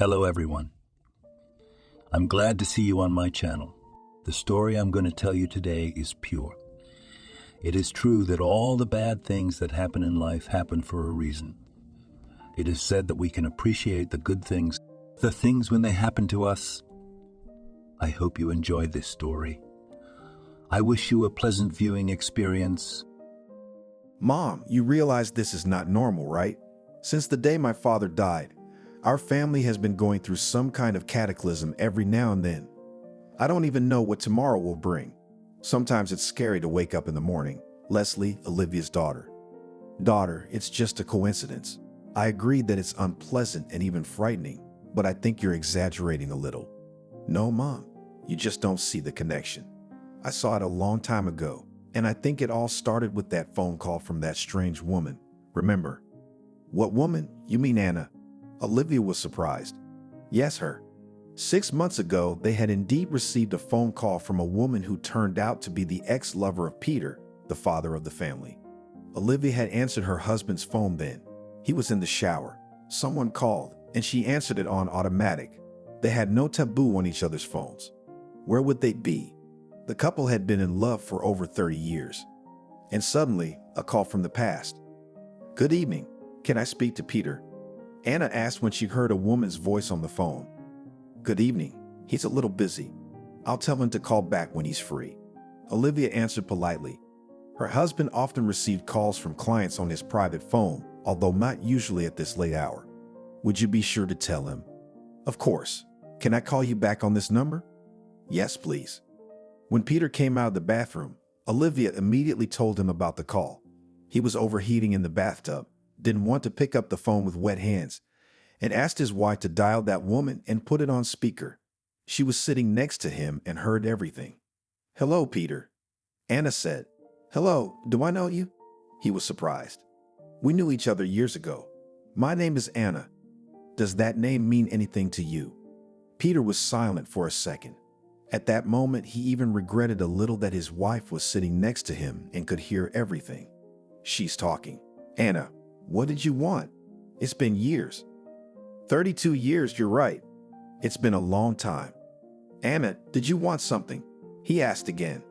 Hello, everyone. I'm glad to see you on my channel. The story I'm going to tell you today is pure. It is true that all the bad things that happen in life happen for a reason. It is said that we can appreciate the good things, the things when they happen to us. I hope you enjoy this story. I wish you a pleasant viewing experience. Mom, you realize this is not normal, right? Since the day my father died, our family has been going through some kind of cataclysm every now and then. I don't even know what tomorrow will bring. Sometimes it's scary to wake up in the morning. Leslie, Olivia's daughter. Daughter, it's just a coincidence. I agree that it's unpleasant and even frightening, but I think you're exaggerating a little. No, Mom, you just don't see the connection. I saw it a long time ago, and I think it all started with that phone call from that strange woman. Remember? What woman? You mean Anna? Olivia was surprised. Yes, her. 6 months ago, they had indeed received a phone call from a woman who turned out to be the ex-lover of Peter, the father of the family. Olivia had answered her husband's phone then. He was in the shower. Someone called, and she answered it on automatic. They had no taboo on each other's phones. Where would they be? The couple had been in love for over 30 years. And suddenly, a call from the past. Good evening. Can I speak to Peter? Anna asked when she heard a woman's voice on the phone. Good evening. He's a little busy. I'll tell him to call back when he's free. Olivia answered politely. Her husband often received calls from clients on his private phone, although not usually at this late hour. Would you be sure to tell him? Of course. Can I call you back on this number? Yes, please. When Peter came out of the bathroom, Olivia immediately told him about the call. He was overheating in the bathtub, didn't want to pick up the phone with wet hands, and asked his wife to dial that woman and put it on speaker. She was sitting next to him and heard everything. Hello, Peter. Anna said. Hello, do I know you? He was surprised. We knew each other years ago. My name is Anna. Does that name mean anything to you? Peter was silent for a second. At that moment, he even regretted a little that his wife was sitting next to him and could hear everything. She's talking. Anna, what did you want? It's been years. 32 years, you're right. It's been a long time. Anna, did you want something? He asked again.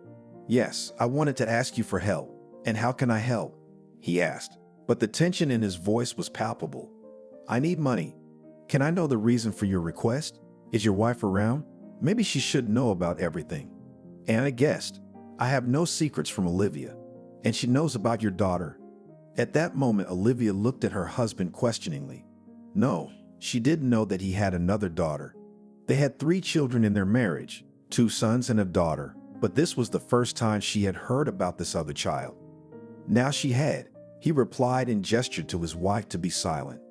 Yes, I wanted to ask you for help. And how can I help? He asked, but the tension in his voice was palpable. I need money. Can I know the reason for your request? Is your wife around? Maybe she should know about everything. Anna guessed. I have no secrets from Olivia, and she knows about your daughter. At that moment, Olivia looked at her husband questioningly. No, she didn't know that he had another daughter. They had 3 children in their marriage, 2 sons and a daughter, but this was the first time she had heard about this other child. Now she had. He replied and gestured to his wife to be silent.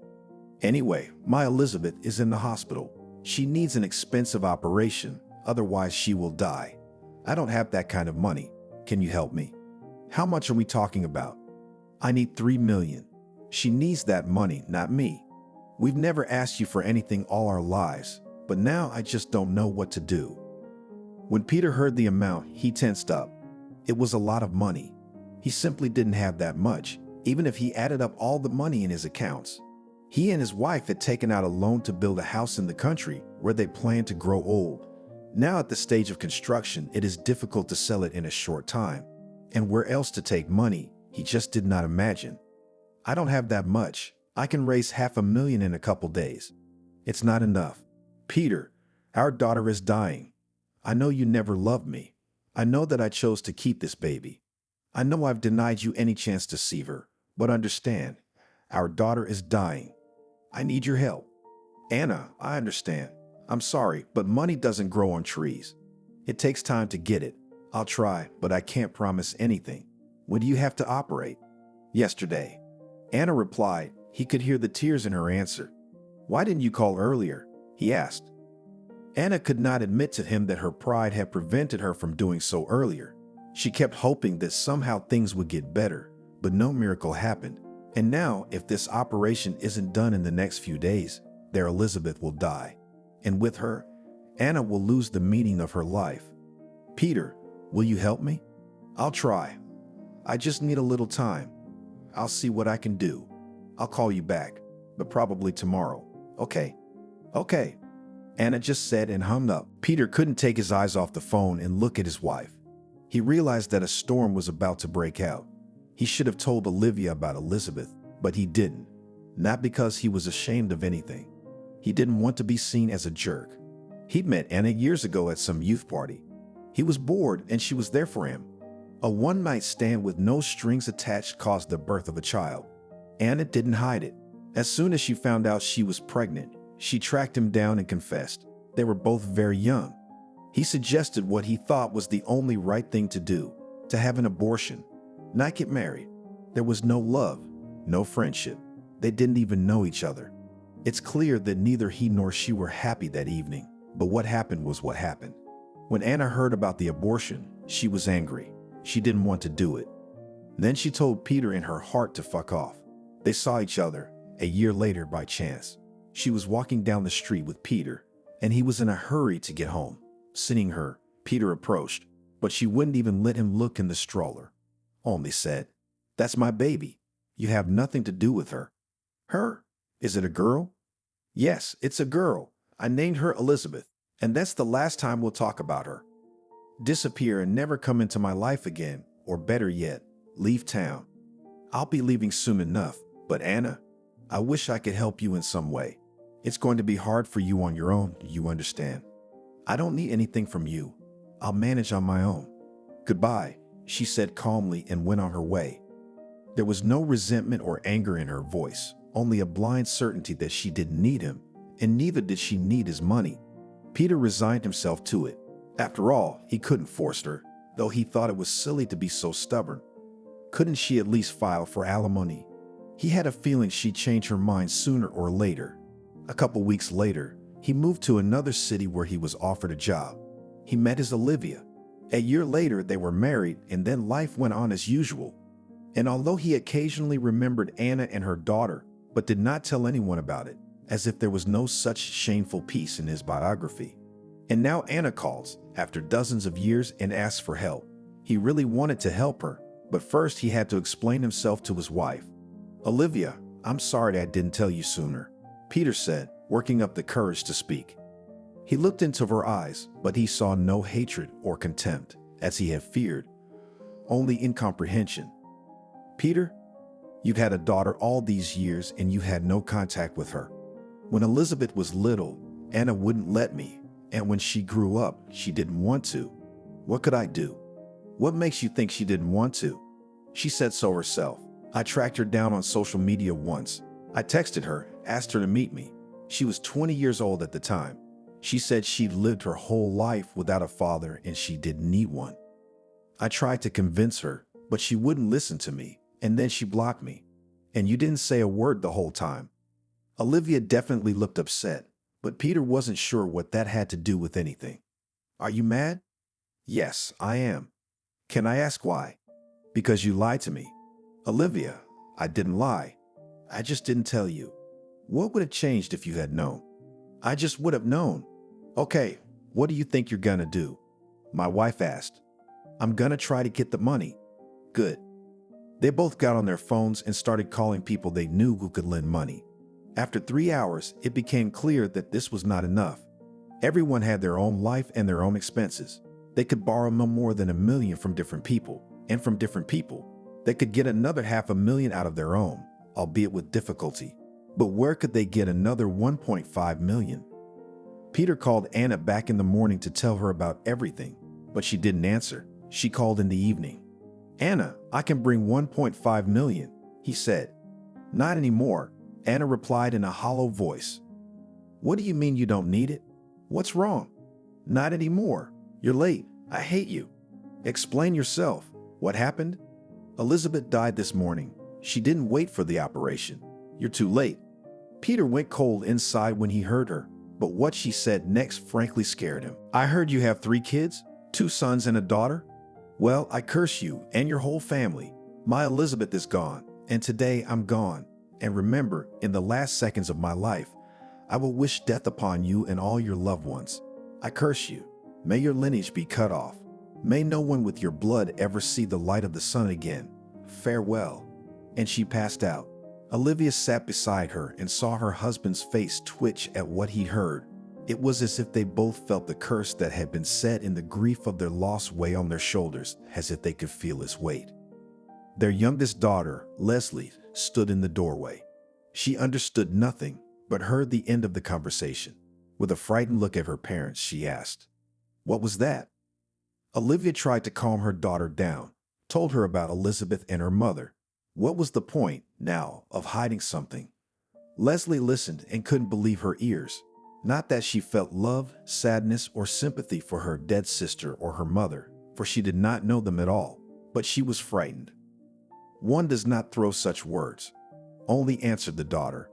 Anyway, my Elizabeth is in the hospital. She needs an expensive operation, otherwise she will die. I don't have that kind of money. Can you help me? How much are we talking about? I need 3 million. She needs that money, not me. We've never asked you for anything all our lives, but now I just don't know what to do. When Peter heard the amount, he tensed up. It was a lot of money. He simply didn't have that much, even if he added up all the money in his accounts. He and his wife had taken out a loan to build a house in the country where they planned to grow old. Now at the stage of construction, it is difficult to sell it in a short time. And where else to take money, he just did not imagine. I don't have that much. I can raise $500,000 in a couple days. It's not enough. Peter, our daughter is dying. I know you never loved me. I know that I chose to keep this baby. I know I've denied you any chance to see her, but understand, our daughter is dying. I need your help. Anna, I understand. I'm sorry, but money doesn't grow on trees. It takes time to get it. I'll try, but I can't promise anything. When do you have to operate? Yesterday. Anna replied. He could hear the tears in her answer. Why didn't you call earlier? He asked. Anna could not admit to him that her pride had prevented her from doing so earlier. She kept hoping that somehow things would get better, but no miracle happened. And now, if this operation isn't done in the next few days, their Elizabeth will die. And with her, Anna will lose the meaning of her life. Peter, will you help me? I'll try. I just need a little time. I'll see what I can do. I'll call you back, but probably tomorrow. Okay? Okay, Anna just said and hung up. Peter couldn't take his eyes off the phone and look at his wife. He realized that a storm was about to break out. He should have told Olivia about Elizabeth, but he didn't. Not because he was ashamed of anything. He didn't want to be seen as a jerk. He'd met Anna years ago at some youth party. He was bored and she was there for him. A one-night stand with no strings attached caused the birth of a child. Anna didn't hide it. As soon as she found out she was pregnant, she tracked him down and confessed. They were both very young. He suggested what he thought was the only right thing to do, to have an abortion, not get married. There was no love, no friendship. They didn't even know each other. It's clear that neither he nor she were happy that evening, but what happened was what happened. When Anna heard about the abortion, she was angry. She didn't want to do it. Then she told Peter in her heart to fuck off. They saw each other a year later by chance. She was walking down the street with Peter, and he was in a hurry to get home. Seeing her, Peter approached, but she wouldn't even let him look in the stroller. Only said, "That's my baby. You have nothing to do with her." "Her? Is it a girl?" "Yes, it's a girl. I named her Elizabeth, and that's the last time we'll talk about her. Disappear and never come into my life again, or better yet, leave town. I'll be leaving soon enough, but Anna, I wish I could help you in some way. It's going to be hard for you on your own, you understand. I don't need anything from you. I'll manage on my own. Goodbye," she said calmly and went on her way. There was no resentment or anger in her voice, only a blind certainty that she didn't need him, and neither did she need his money. Peter resigned himself to it. After all, he couldn't force her, though he thought it was silly to be so stubborn. Couldn't she at least file for alimony? He had a feeling she'd change her mind sooner or later. A couple weeks later, he moved to another city where he was offered a job. He met his Olivia. A year later, they were married, and then life went on as usual. And although he occasionally remembered Anna and her daughter, but did not tell anyone about it, as if there was no such shameful piece in his biography. And now Anna calls, after dozens of years, and asks for help. He really wanted to help her, but first he had to explain himself to his wife. "Olivia, I'm sorry I didn't tell you sooner," Peter said, working up the courage to speak. He looked into her eyes, but he saw no hatred or contempt, as he had feared, only incomprehension. "Peter, you've had a daughter all these years and you had no contact with her. When Elizabeth was little, Anna wouldn't let me, and when she grew up, she didn't want to. What could I do?" "What makes you think she didn't want to?" "She said so herself. I tracked her down on social media once. I texted her, asked her to meet me. She was 20 years old at the time. She said she'd lived her whole life without a father and she didn't need one. I tried to convince her, but she wouldn't listen to me, and then she blocked me. And you didn't say a word the whole time." Olivia definitely looked upset, but Peter wasn't sure what that had to do with anything. "Are you mad?" "Yes, I am." "Can I ask why?" "Because you lied to me." "Olivia, I didn't lie. I just didn't tell you." "What would have changed if you had known?" "I just would have known." "Okay, what do you think you're gonna do?" My wife asked. "I'm gonna try to get the money." "Good." They both got on their phones and started calling people they knew who could lend money. After 3 hours, it became clear that this was not enough. Everyone had their own life and their own expenses. They could borrow no more than $1 million from different people, and from different people, they could get another $500,000 out of their own, albeit with difficulty. But where could they get another $1.5 million? Peter called Anna back in the morning to tell her about everything, but she didn't answer. She called in the evening. "Anna, I can bring $1.5 million, he said. "Not anymore," Anna replied in a hollow voice. "What do you mean you don't need it? What's wrong?" "Not anymore. You're late. I hate you." "Explain yourself. What happened?" "Elizabeth died this morning. She didn't wait for the operation. You're too late." Peter went cold inside when he heard her, but what she said next frankly scared him. "I heard you have 3 kids, 2 sons and a daughter? Well, I curse you and your whole family. My Elizabeth is gone, and today I'm gone. And remember, in the last seconds of my life, I will wish death upon you and all your loved ones. I curse you. May your lineage be cut off. May no one with your blood ever see the light of the sun again. Farewell." And she passed out. Olivia sat beside her and saw her husband's face twitch at what he'd heard. It was as if they both felt the curse that had been said in the grief of their loss weigh on their shoulders, as if they could feel its weight. Their youngest daughter, Leslie, stood in the doorway. She understood nothing, but heard the end of the conversation. With a frightened look at her parents, she asked, "What was that?" Olivia tried to calm her daughter down, told her about Elizabeth and her mother. What was the point, now, of hiding something? Leslie listened and couldn't believe her ears. Not that she felt love, sadness, or sympathy for her dead sister or her mother, for she did not know them at all, but she was frightened. "One does not throw such words," only answered the daughter.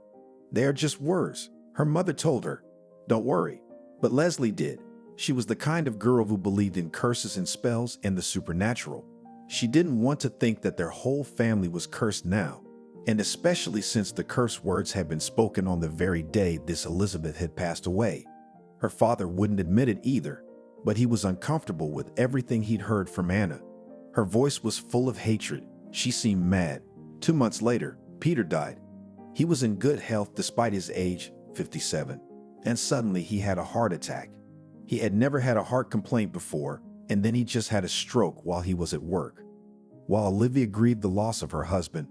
"They are just words," her mother told her. "Don't worry." But Leslie did. She was the kind of girl who believed in curses and spells and the supernatural. She didn't want to think that their whole family was cursed now, and especially since the curse words had been spoken on the very day this Elizabeth had passed away. Her father wouldn't admit it either, but he was uncomfortable with everything he'd heard from Anna. Her voice was full of hatred. She seemed mad. 2 months later, Peter died. He was in good health despite his age, 57, and suddenly he had a heart attack. He had never had a heart complaint before, and then he just had a stroke while he was at work. While Olivia grieved the loss of her husband,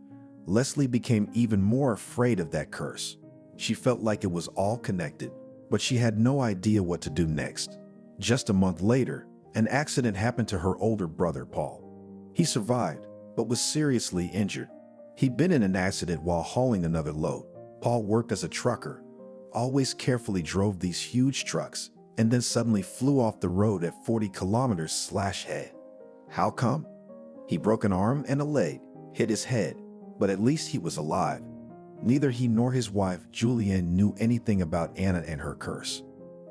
Leslie became even more afraid of that curse. She felt like it was all connected, but she had no idea what to do next. Just a month later, an accident happened to her older brother, Paul. He survived, but was seriously injured. He'd been in an accident while hauling another load. Paul worked as a trucker, always carefully drove these huge trucks, and then suddenly flew off the road at 40 kilometers/head. How come? He broke an arm and a leg, hit his head, but at least he was alive. Neither he nor his wife, Julianne, knew anything about Anna and her curse.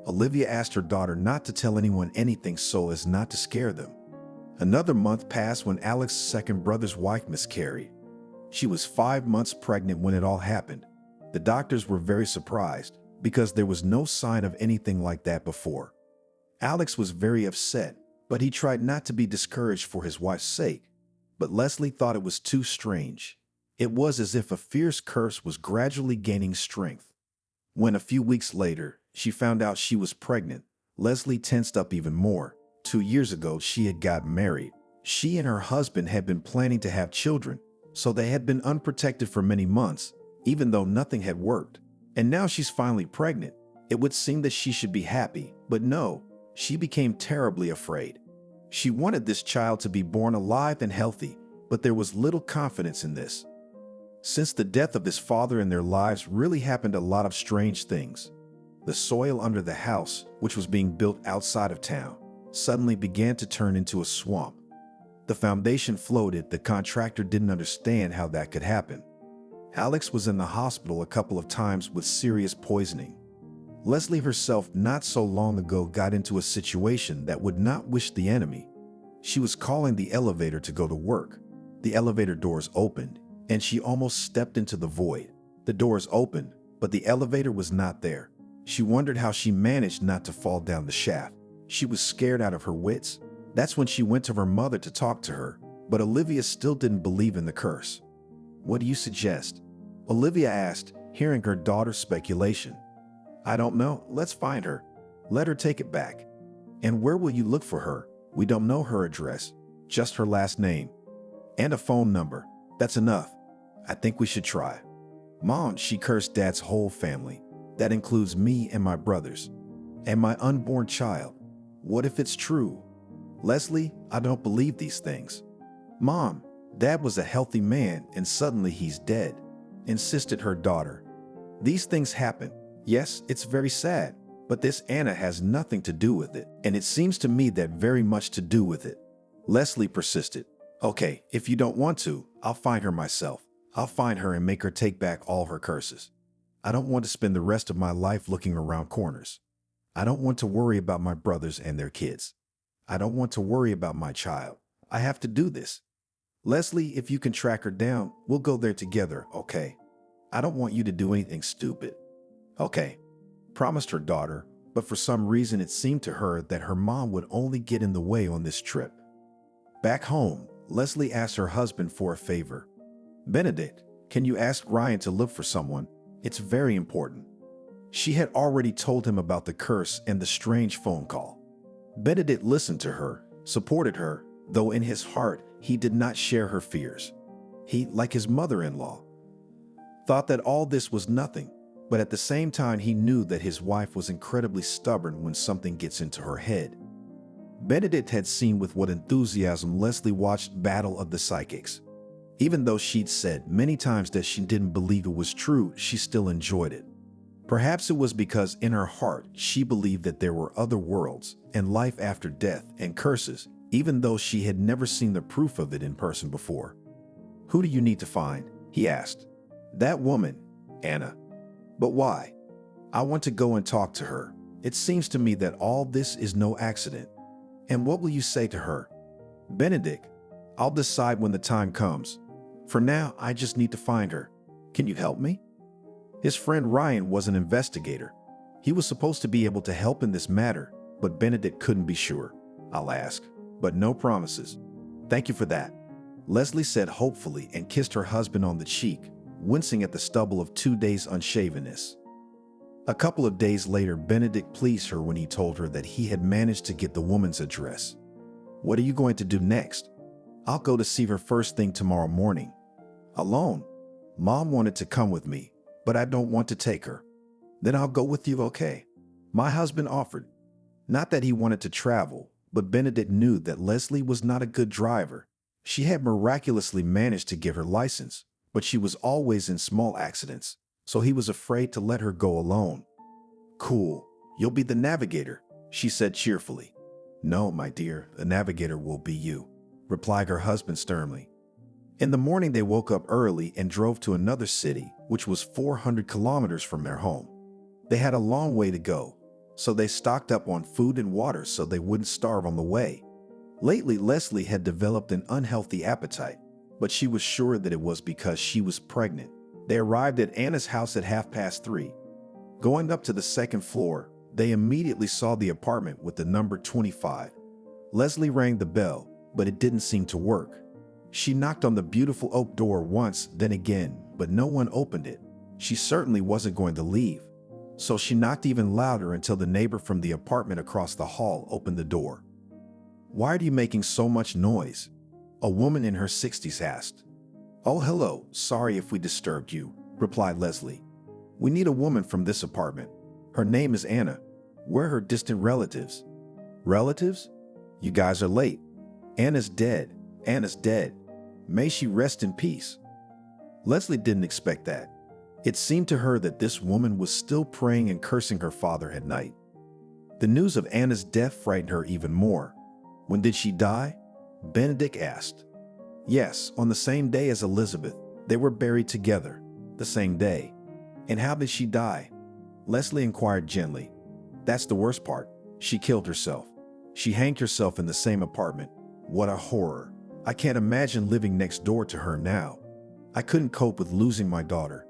Olivia asked her daughter not to tell anyone anything so as not to scare them. Another month passed when Alex's second brother's wife miscarried. She was 5 months pregnant when it all happened. The doctors were very surprised because there was no sign of anything like that before. Alex was very upset, but he tried not to be discouraged for his wife's sake. But Leslie thought it was too strange. It was as if a fierce curse was gradually gaining strength. When a few weeks later, she found out she was pregnant, Leslie tensed up even more. 2 years ago, she had gotten married. She and her husband had been planning to have children, so they had been unprotected for many months, even though nothing had worked. And now she's finally pregnant. It would seem that she should be happy, but no, she became terribly afraid. She wanted this child to be born alive and healthy, but there was little confidence in this. Since the death of his father in their lives really happened a lot of strange things. The soil under the house, which was being built outside of town, suddenly began to turn into a swamp. The foundation floated. The contractor didn't understand how that could happen. Alex was in the hospital a couple of times with serious poisoning. Leslie herself not so long ago got into a situation that would not wish the enemy. She was calling the elevator to go to work. The elevator doors opened, and she almost stepped into the void. The doors opened, but the elevator was not there. She wondered how she managed not to fall down the shaft. She was scared out of her wits. That's when she went to her mother to talk to her, but Olivia still didn't believe in the curse. "What do you suggest?" Olivia asked, hearing her daughter's speculation. "I don't know. Let's find her. Let her take it back." "And where will you look for her?" "We don't know her address, just her last name. And a phone number. That's enough. I think we should try." "Mom, she cursed Dad's whole family. That includes me and my brothers. And my unborn child. What if it's true?" "Leslie, I don't believe these things." "Mom, Dad was a healthy man and suddenly he's dead," insisted her daughter. "These things happen. Yes, it's very sad, but this Anna has nothing to do with it, and it seems to me that very much to do with it." Leslie persisted. "Okay, if you don't want to, I'll find her myself. I'll find her and make her take back all her curses. I don't want to spend the rest of my life looking around corners. I don't want to worry about my brothers and their kids. I don't want to worry about my child. I have to do this. Leslie, if you can track her down, we'll go there together, okay? I don't want you to do anything stupid." "Okay," promised her daughter, but for some reason it seemed to her that her mom would only get in the way on this trip. Back home, Leslie asked her husband for a favor. "Benedict, Can you ask Ryan to look for someone? It's very important." She had already told him about the curse and the strange phone call. Benedict listened to her, supported her, though in his heart he did not share her fears. He, like his mother-in-law, thought that all this was nothing, but at the same time he knew that his wife was incredibly stubborn when something gets into her head. Benedict had seen with what enthusiasm Leslie watched Battle of the Psychics. Even though she'd said many times that she didn't believe it was true, she still enjoyed it. Perhaps it was because in her heart she believed that there were other worlds and life after death and curses, even though she had never seen the proof of it in person before. "Who do you need to find?" he asked. "That woman, Anna." "But why?" "I want to go and talk to her. It seems to me that all this is no accident." "And what will you say to her?" "Benedict, I'll decide when the time comes. For now, I just need to find her. Can you help me?" His friend Ryan was an investigator. He was supposed to be able to help in this matter, but Benedict couldn't be sure. "I'll ask, but no promises." "Thank you for that," Leslie said hopefully and kissed her husband on the cheek, wincing at the stubble of 2 days' unshavenness. A couple of days later, Benedict pleased her when he told her that he had managed to get the woman's address. "What are you going to do next?" "I'll go to see her first thing tomorrow morning." "Alone?" "Mom wanted to come with me, but I don't want to take her." "Then I'll go with you, okay?" My husband offered. Not that he wanted to travel, but Benedict knew that Leslie was not a good driver. She had miraculously managed to get her license, but she was always in small accidents, so he was afraid to let her go alone. "Cool, you'll be the navigator," she said cheerfully. "No, my dear, the navigator will be you," replied her husband sternly. In the morning they woke up early and drove to another city, which was 400 kilometers from their home. They had a long way to go, so they stocked up on food and water so they wouldn't starve on the way. Lately, Leslie had developed an unhealthy appetite, but she was sure that it was because she was pregnant. They arrived at Anna's house at 3:30. Going up to the second floor, they immediately saw the apartment with the number 25. Leslie rang the bell, but it didn't seem to work. She knocked on the beautiful oak door once, then again, but no one opened it. She certainly wasn't going to leave. So she knocked even louder until the neighbor from the apartment across the hall opened the door. "Why are you making so much noise?" a woman in her 60s asked. "Oh, hello, sorry if we disturbed you," replied Leslie. "We need a woman from this apartment. Her name is Anna. We're her distant relatives." "Relatives? You guys are late. Anna's dead. Anna's dead. May she rest in peace." Leslie didn't expect that. It seemed to her that this woman was still praying and cursing her father at night. The news of Anna's death frightened her even more. "When did she die?" Benedict asked. "Yes, on the same day as Elizabeth. They were buried together, the same day." "And how did she die?" Leslie inquired gently. "That's the worst part. She killed herself. She hanged herself in the same apartment. What a horror. I can't imagine living next door to her now. I couldn't cope with losing my daughter.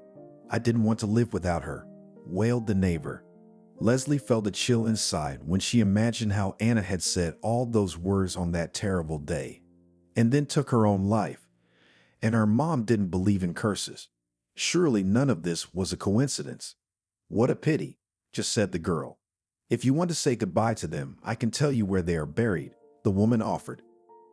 I didn't want to live without her," wailed the neighbor. Leslie felt a chill inside when she imagined how Anna had said all those words on that terrible day, and then took her own life. And her mom didn't believe in curses. Surely none of this was a coincidence. "What a pity," just said the girl. "If you want to say goodbye to them, I can tell you where they are buried," the woman offered.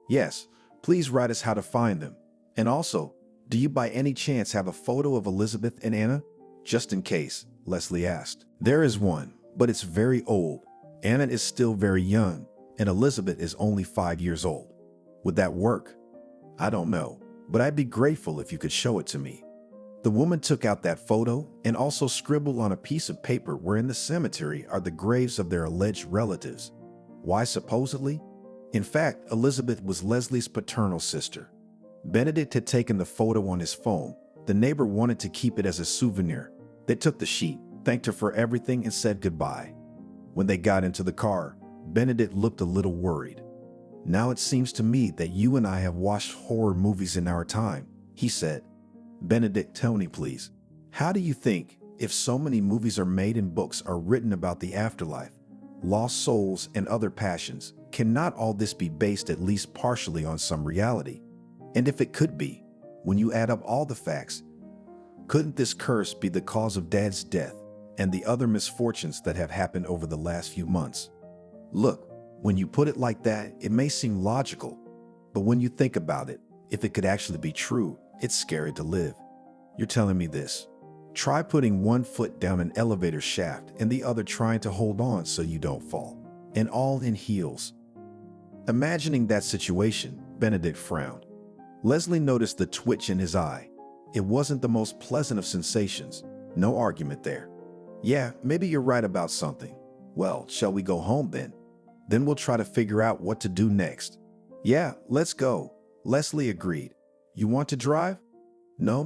"Yes, please write us how to find them. And also, do you by any chance have a photo of Elizabeth and Anna?" "Just in case," Leslie asked. "There is one, but it's very old. Anna is still very young, and Elizabeth is only 5 years old. Would that work?" "I don't know, but I'd be grateful if you could show it to me." The woman took out that photo and also scribbled on a piece of paper where in the cemetery are the graves of their alleged relatives. Why supposedly? In fact, Elizabeth was Leslie's paternal sister. Benedict had taken the photo on his phone. The neighbor wanted to keep it as a souvenir. They took the sheet, thanked her for everything, and said goodbye. When they got into the car, Benedict looked a little worried. "Now it seems to me that you and I have watched horror movies in our time," he said. "Benedict, tell me please, how do you think, if so many movies are made and books are written about the afterlife, lost souls, and other passions, cannot all this be based at least partially on some reality? And if it could be, when you add up all the facts, Couldn't this curse be the cause of Dad's death and the other misfortunes that have happened over the last few months? Look, when you put it like that, it may seem logical, but when you think about it, if it could actually be true, it's scary to live. You're telling me this. Try putting one foot down an elevator shaft and the other trying to hold on so you don't fall, and all in heels. Imagining that situation, Benedict frowned. Leslie noticed the twitch in his eye. It wasn't the most pleasant of sensations. No argument there. Yeah, maybe you're right about something. Well, shall we go home then? Then we'll try to figure out what to do next. Yeah, let's go, Leslie agreed. You want to drive? No.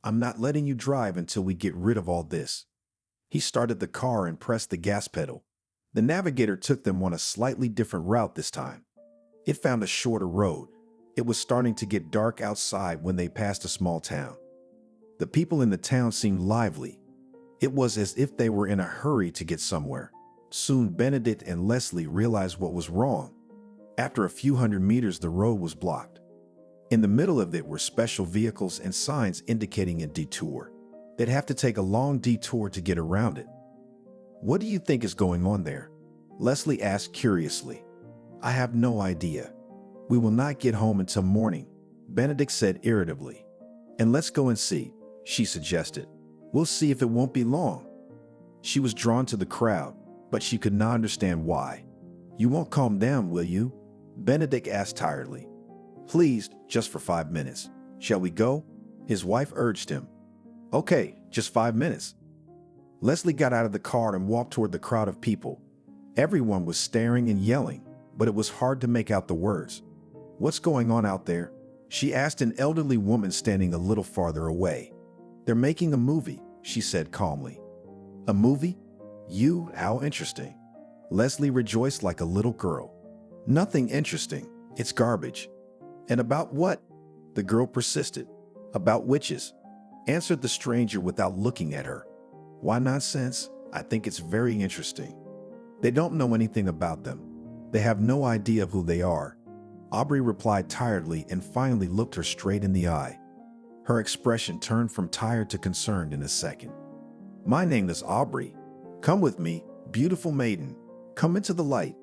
I'm not letting you drive until we get rid of all this. He started the car and pressed the gas pedal. The navigator took them on a slightly different route this time. It found a shorter road. It was starting to get dark outside when they passed a small town. The people in the town seemed lively. It was as if they were in a hurry to get somewhere. Soon Benedict and Leslie realized what was wrong. After a few hundred meters, the road was blocked. In the middle of it were special vehicles and signs indicating a detour. They'd have to take a long detour to get around it. What do you think is going on there? Leslie asked curiously. I have no idea. We will not get home until morning, Benedict said irritably. And let's go and see, she suggested. We'll see if it won't be long. She was drawn to the crowd, but she could not understand why. You won't calm down, will you? Benedict asked tiredly. Please, just for 5 minutes. Shall we go? His wife urged him. Okay, just 5 minutes. Leslie got out of the car and walked toward the crowd of people. Everyone was staring and yelling, but it was hard to make out the words. What's going on out there? She asked an elderly woman standing a little farther away. They're making a movie, she said calmly. A movie? You? How interesting. Leslie rejoiced like a little girl. Nothing interesting. It's garbage. And about what? The girl persisted. About witches, answered the stranger without looking at her. Why nonsense? I think it's very interesting. They don't know anything about them. They have no idea of who they are. Aubrey replied tiredly and finally looked her straight in the eye. Her expression turned from tired to concerned in a second. My name is Aubrey. Come with me, beautiful maiden. Come into the light.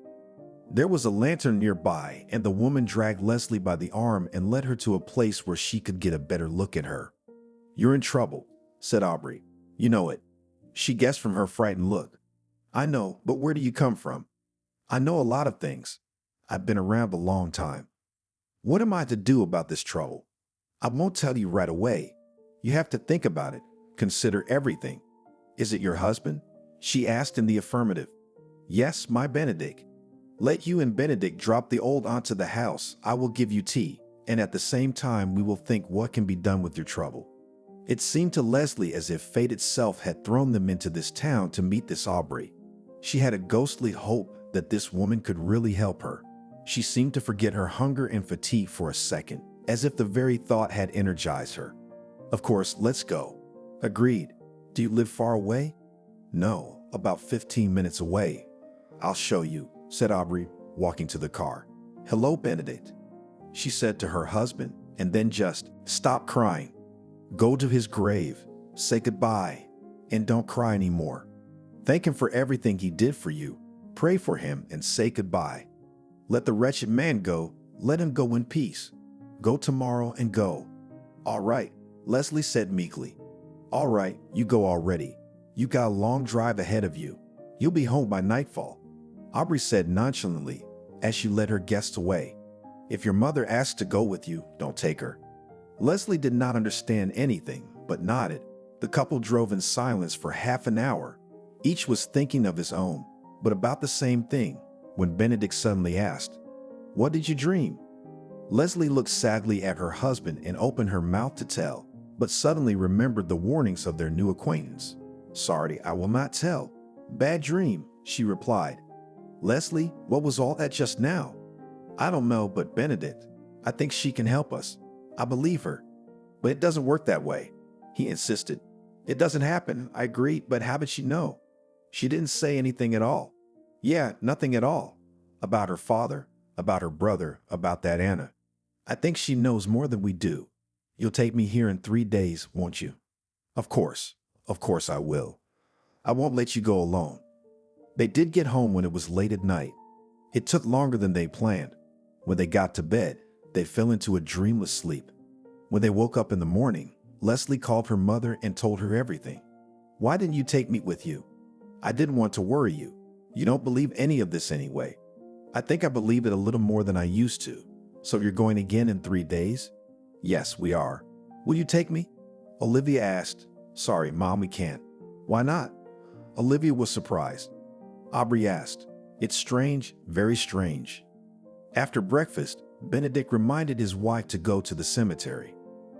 There was a lantern nearby, and the woman dragged Leslie by the arm and led her to a place where she could get a better look at her. You're in trouble, said Aubrey. You know it. She guessed from her frightened look. I know, but where do you come from? I know a lot of things. I've been around a long time. What am I to do about this trouble? I won't tell you right away. You have to think about it, consider everything. Is it your husband? She asked in the affirmative. Yes, my Benedict. Let you and Benedict drop the old onto the house. I will give you tea, and at the same time we will think what can be done with your trouble. It seemed to Leslie as if fate itself had thrown them into this town to meet this Aubrey. She had a ghostly hope that this woman could really help her. She seemed to forget her hunger and fatigue for a second, as if the very thought had energized her. Of course, let's go. Agreed. Do you live far away? No, about 15 minutes away. I'll show you, said Aubrey, walking to the car. Hello, Benedict, she said to her husband, and then just, stop crying. Go to his grave, say goodbye, and don't cry anymore. Thank him for everything he did for you. Pray for him and say goodbye. Let the wretched man go. Let him go in peace. Go tomorrow and go. All right, Leslie said meekly. All right, you go already. You got a long drive ahead of you. You'll be home by nightfall, Aubrey said nonchalantly as she led her guests away. If your mother asks to go with you, don't take her. Leslie did not understand anything, but nodded. The couple drove in silence for half an hour. Each was thinking of his own, but about the same thing, when Benedict suddenly asked, What did you dream? Leslie looked sadly at her husband and opened her mouth to tell, but suddenly remembered the warnings of their new acquaintance. Sorry, I will not tell. Bad dream, she replied. Leslie, what was all that just now? I don't know, but Benedict, I think she can help us. I believe her. But it doesn't work that way, he insisted. It doesn't happen, I agreed, but how did she know? She didn't say anything at all. Yeah, nothing at all. About her father, about her brother, about that Anna. I think she knows more than we do. You'll take me here in 3 days, won't you? Of course. Of course I will. I won't let you go alone. They did get home when it was late at night. It took longer than they planned. When they got to bed, they fell into a dreamless sleep. When they woke up in the morning, Leslie called her mother and told her everything. Why didn't you take me with you? I didn't want to worry you. You don't believe any of this anyway. I think I believe it a little more than I used to. So you're going again in 3 days? Yes, we are. Will you take me? Olivia asked. Sorry, Mom, we can't. Why not? Olivia was surprised. Aubrey asked. It's strange, very strange. After breakfast, Benedict reminded his wife to go to the cemetery.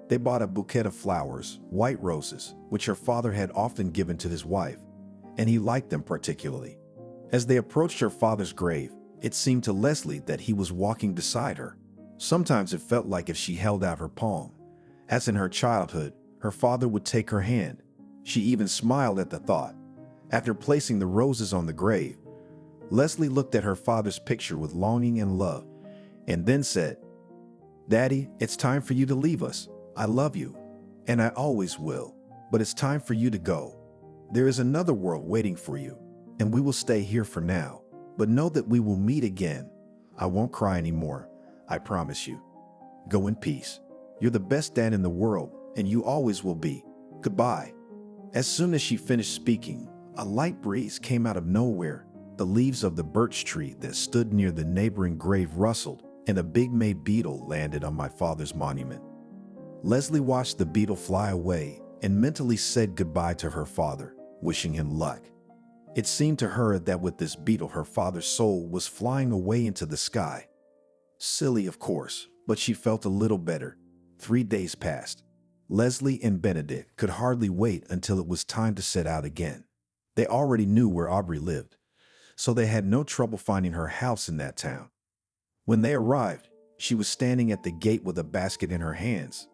They bought a bouquet of flowers, white roses, which her father had often given to his wife, and he liked them particularly. As they approached her father's grave, it seemed to Leslie that he was walking beside her. Sometimes it felt like if she held out her palm. As in her childhood, her father would take her hand. She even smiled at the thought. After placing the roses on the grave, Leslie looked at her father's picture with longing and love, and then said, Daddy, it's time for you to leave us. I love you, and I always will, but it's time for you to go. There is another world waiting for you, and we will stay here for now, but know that we will meet again. I won't cry anymore, I promise you. Go in peace. You're the best dad in the world, and you always will be. Goodbye. As soon as she finished speaking, a light breeze came out of nowhere. The leaves of the birch tree that stood near the neighboring grave rustled, and a big May beetle landed on my father's monument. Leslie watched the beetle fly away and mentally said goodbye to her father, wishing him luck. It seemed to her that with this beetle her father's soul was flying away into the sky. Silly, of course, but she felt a little better. 3 days passed. Leslie and Benedict could hardly wait until it was time to set out again. They already knew where Aubrey lived, so they had no trouble finding her house in that town. When they arrived, she was standing at the gate with a basket in her hands.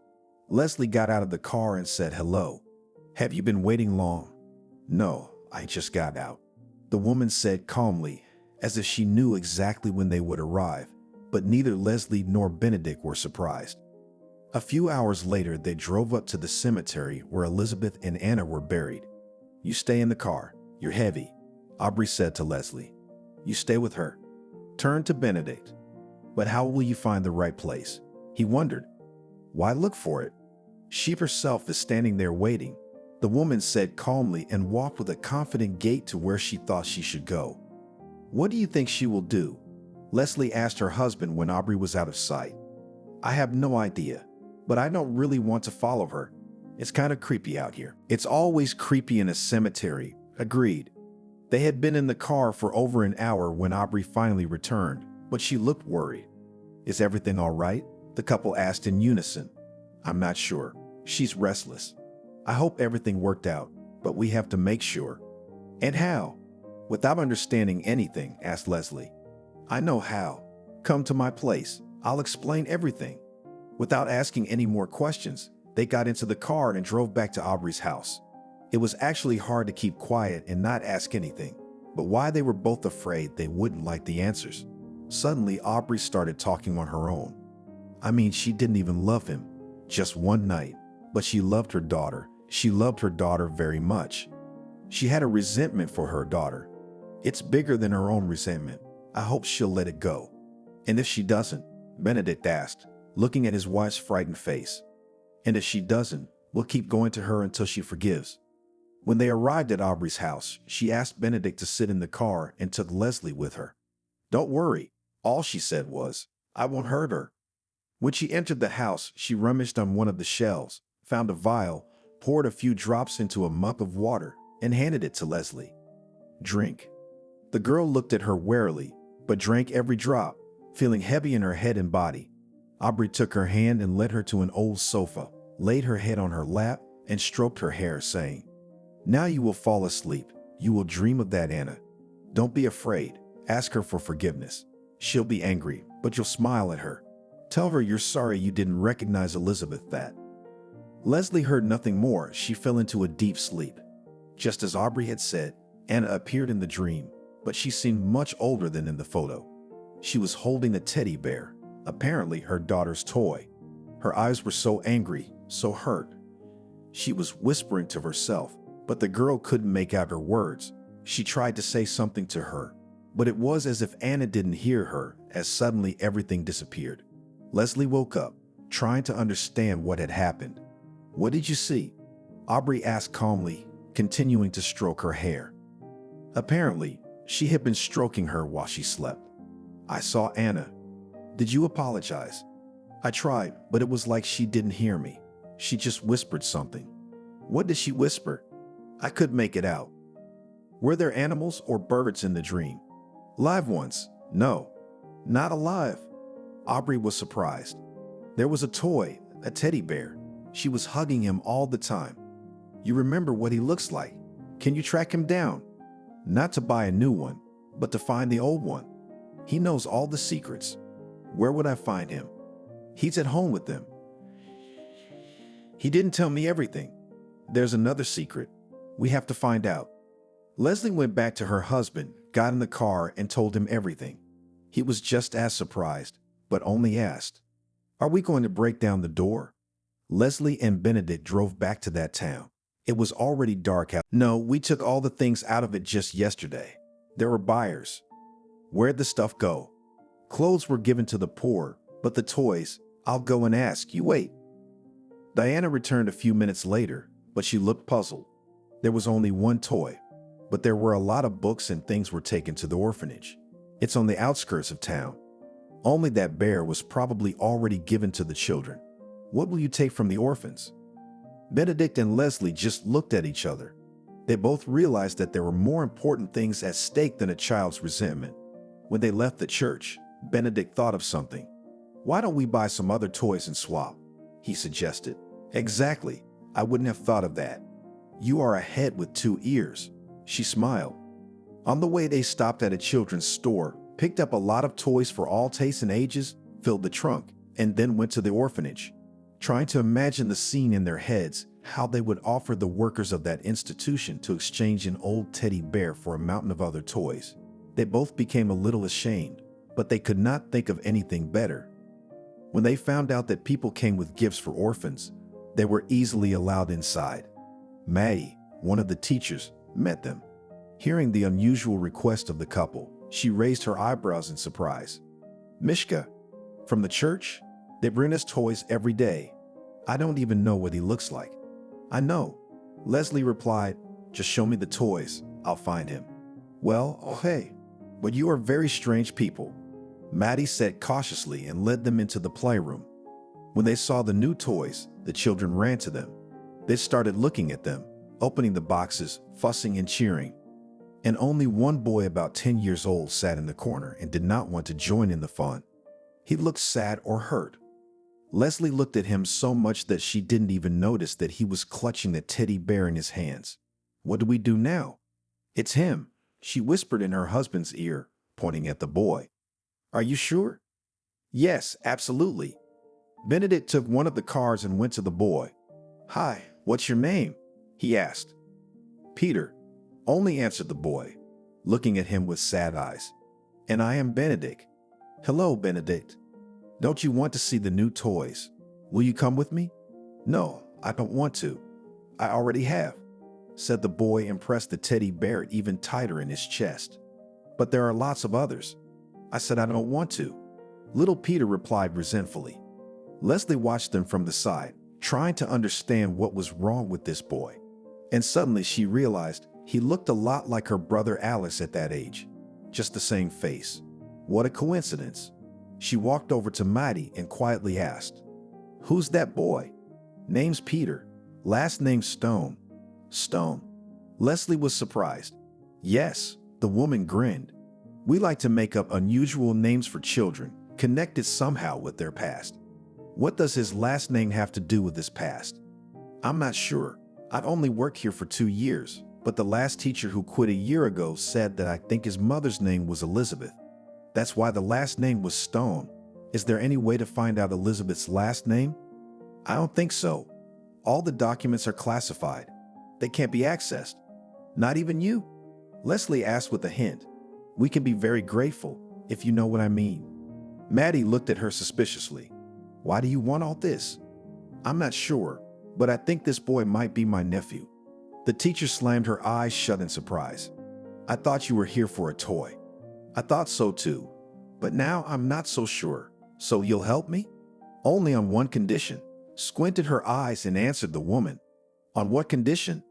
Leslie got out of the car and said hello. Have you been waiting long? No, I just got out. The woman said calmly, as if she knew exactly when they would arrive, but neither Leslie nor Benedict were surprised. A few hours later, they drove up to the cemetery where Elizabeth and Anna were buried. You stay in the car. You're heavy, Aubrey said to Leslie. You stay with her. Turn to Benedict. But how will you find the right place? He wondered. Why look for it? She herself is standing there waiting, the woman said calmly and walked with a confident gait to where she thought she should go. What do you think she will do? Leslie asked her husband when Aubrey was out of sight. I have no idea, but I don't really want to follow her. It's kind of creepy out here. It's always creepy in a cemetery, agreed. They had been in the car for over an hour when Aubrey finally returned, but she looked worried. Is everything all right? The couple asked in unison. I'm not sure. She's restless. I hope everything worked out, but we have to make sure. And how? Without understanding anything, asked Leslie. I know how. Come to my place. I'll explain everything. Without asking any more questions, they got into the car and drove back to Aubrey's house. It was actually hard to keep quiet and not ask anything, but why they were both afraid they wouldn't like the answers. Suddenly, Aubrey started talking on her own. I mean, she didn't even love him, just one night, but she loved her daughter. She loved her daughter very much. She had a resentment for her daughter. It's bigger than her own resentment. I hope she'll let it go. And if she doesn't, Benedict asked, looking at his wife's frightened face. And if she doesn't, we'll keep going to her until she forgives. When they arrived at Aubrey's house, she asked Benedict to sit in the car and took Leslie with her. Don't worry. All she said was, I won't hurt her. When she entered the house, she rummaged on one of the shelves, found a vial, poured a few drops into a mug of water, and handed it to Leslie. Drink. The girl looked at her warily, but drank every drop, feeling heavy in her head and body. Aubrey took her hand and led her to an old sofa, laid her head on her lap, and stroked her hair, saying, Now you will fall asleep. You will dream of that Anna. Don't be afraid. Ask her for forgiveness. She'll be angry, but you'll smile at her. Tell her you're sorry you didn't recognize Elizabeth that. Leslie heard nothing more. She fell into a deep sleep. Just as Aubrey had said, Anna appeared in the dream, but she seemed much older than in the photo. She was holding a teddy bear, apparently her daughter's toy. Her eyes were so angry, so hurt. She was whispering to herself, but the girl couldn't make out her words. She tried to say something to her, but it was as if Anna didn't hear her, as suddenly everything disappeared. Leslie woke up, trying to understand what had happened. "What did you see?" Aubrey asked calmly, continuing to stroke her hair. Apparently, she had been stroking her while she slept. "I saw Anna." "Did you apologize?" "I tried, but it was like she didn't hear me. She just whispered something." "What did she whisper?" "I couldn't make it out." "Were there animals or birds in the dream?" "Live ones." "No, not alive." Aubrey was surprised. "There was a toy, a teddy bear. She was hugging him all the time." "You remember what he looks like? Can you track him down?" "Not to buy a new one, but to find the old one. He knows all the secrets." "Where would I find him?" "He's at home with them." "He didn't tell me everything. There's another secret. We have to find out." Leslie went back to her husband, got in the car, and told him everything. He was just as surprised, but only asked, "Are we going to break down the door?" Leslie and Benedict drove back to that town. It was already dark out. "No, we took all the things out of it just yesterday. There were buyers." "Where'd the stuff go?" "Clothes were given to the poor, but the toys, I'll go and ask. You wait." Diana returned a few minutes later, but she looked puzzled. There was only one toy, but there were a lot of books and things were taken to the orphanage. It's on the outskirts of town. Only that bear was probably already given to the children. "What will you take from the orphans?" Benedict and Leslie just looked at each other. They both realized that there were more important things at stake than a child's resentment. When they left the church, Benedict thought of something. "Why don't we buy some other toys and swap?" he suggested. "Exactly. I wouldn't have thought of that. You are a head with two ears." She smiled. On the way, they stopped at a children's store, picked up a lot of toys for all tastes and ages, filled the trunk, and then went to the orphanage. Trying to imagine the scene in their heads, how they would offer the workers of that institution to exchange an old teddy bear for a mountain of other toys. They both became a little ashamed, but they could not think of anything better. When they found out that people came with gifts for orphans, they were easily allowed inside. Maddie, one of the teachers, met them. Hearing the unusual request of the couple, she raised her eyebrows in surprise. "Mishka, from the church? They bring us toys every day. I don't even know what he looks like." "I know," Leslie replied. "Just show me the toys. I'll find him." "Well, oh hey, but you are very strange people," Maddie said cautiously and led them into the playroom. When they saw the new toys, the children ran to them. They started looking at them, opening the boxes, fussing and cheering. And only one boy about 10 years old sat in the corner and did not want to join in the fun. He looked sad or hurt. Leslie looked at him so much that she didn't even notice that he was clutching the teddy bear in his hands. "What do we do now?" "It's him," she whispered in her husband's ear, pointing at the boy. "Are you sure?" "Yes, absolutely." Benedict took one of the cards and went to the boy. "Hi, what's your name?" he asked. "Peter," only answered the boy, looking at him with sad eyes. "And I am Benedict." "Hello, Benedict. Don't you want to see the new toys? Will you come with me?" "No, I don't want to. I already have," said the boy and pressed the teddy bear even tighter in his chest. "But there are lots of others." "I said I don't want to," little Peter replied resentfully. Leslie watched them from the side, trying to understand what was wrong with this boy. And suddenly she realized he looked a lot like her brother Alice at that age. Just the same face. What a coincidence. She walked over to Maddie and quietly asked, "Who's that boy?" "Name's Peter. Last name Stone." "Stone?" Leslie was surprised. "Yes," the woman grinned. "We like to make up unusual names for children, connected somehow with their past." "What does his last name have to do with his past?" "I'm not sure. I've only worked here for 2 years, but the last teacher who quit a year ago said that I think his mother's name was Elizabeth. That's why the last name was Stone. Is there any way to find out Elizabeth's last name?" "I don't think so. All the documents are classified. They can't be accessed." "Not even you?" Leslie asked with a hint. "We can be very grateful, if you know what I mean." Maddie looked at her suspiciously. Why do you want all this? I'm not sure, but I think this boy might be my nephew. The teacher slammed her eyes shut in surprise. I thought you were here for a toy. I thought so too, but now I'm not so sure. So you'll help me? Only on one condition. Squinted her eyes and answered the woman. On what condition?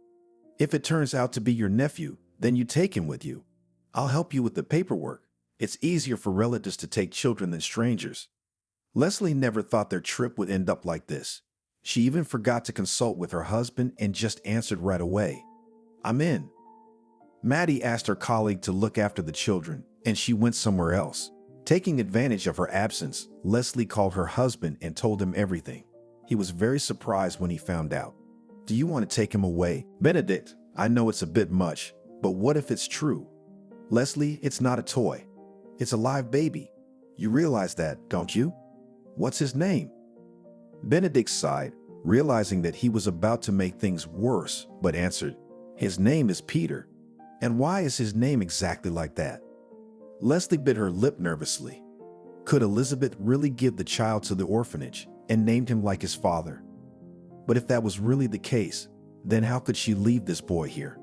If it turns out to be your nephew, then you take him with you. I'll help you with the paperwork. It's easier for relatives to take children than strangers. Leslie never thought their trip would end up like this. She even forgot to consult with her husband and just answered right away. I'm in. Maddie asked her colleague to look after the children, and she went somewhere else. Taking advantage of her absence, Leslie called her husband and told him everything. He was very surprised when he found out. Do you want to take him away? Benedict, I know it's a bit much, but what if it's true? Leslie, it's not a toy. It's a live baby. You realize that, don't you? What's his name? Benedict sighed, realizing that he was about to make things worse, but answered, his name is Peter. And why is his name exactly like that? Leslie bit her lip nervously. Could Elizabeth really give the child to the orphanage and named him like his father? But if that was really the case, then how could she leave this boy here?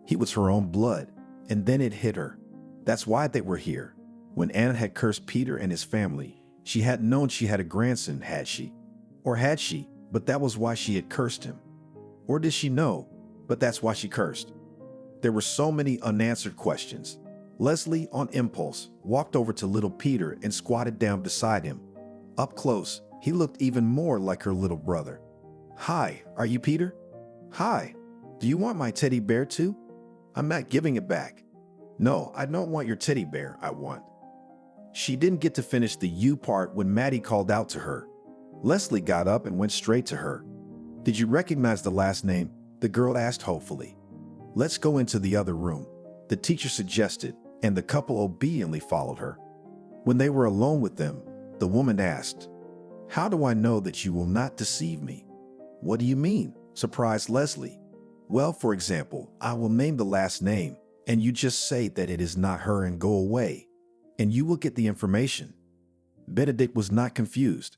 He was her own blood, and then it hit her. That's why they were here. When Anna had cursed Peter and his family, she hadn't known she had a grandson, had she? Or had she, but that was why she had cursed him? Or did she know, but that's why she cursed? There were so many unanswered questions. Leslie, on impulse, walked over to little Peter and squatted down beside him. Up close, he looked even more like her little brother. Hi, are you Peter? Hi, do you want my teddy bear too? I'm not giving it back. No, I don't want your teddy bear, I want. She didn't get to finish the you part when Maddie called out to her. Leslie got up and went straight to her. Did you recognize the last name? The girl asked hopefully. Let's go into the other room, the teacher suggested, and the couple obediently followed her. When they were alone with them, the woman asked, How do I know that you will not deceive me? What do you mean? Surprised Leslie. Well, for example, I will name the last name, and you just say that it is not her and go away, and you will get the information. Benedict was not confused.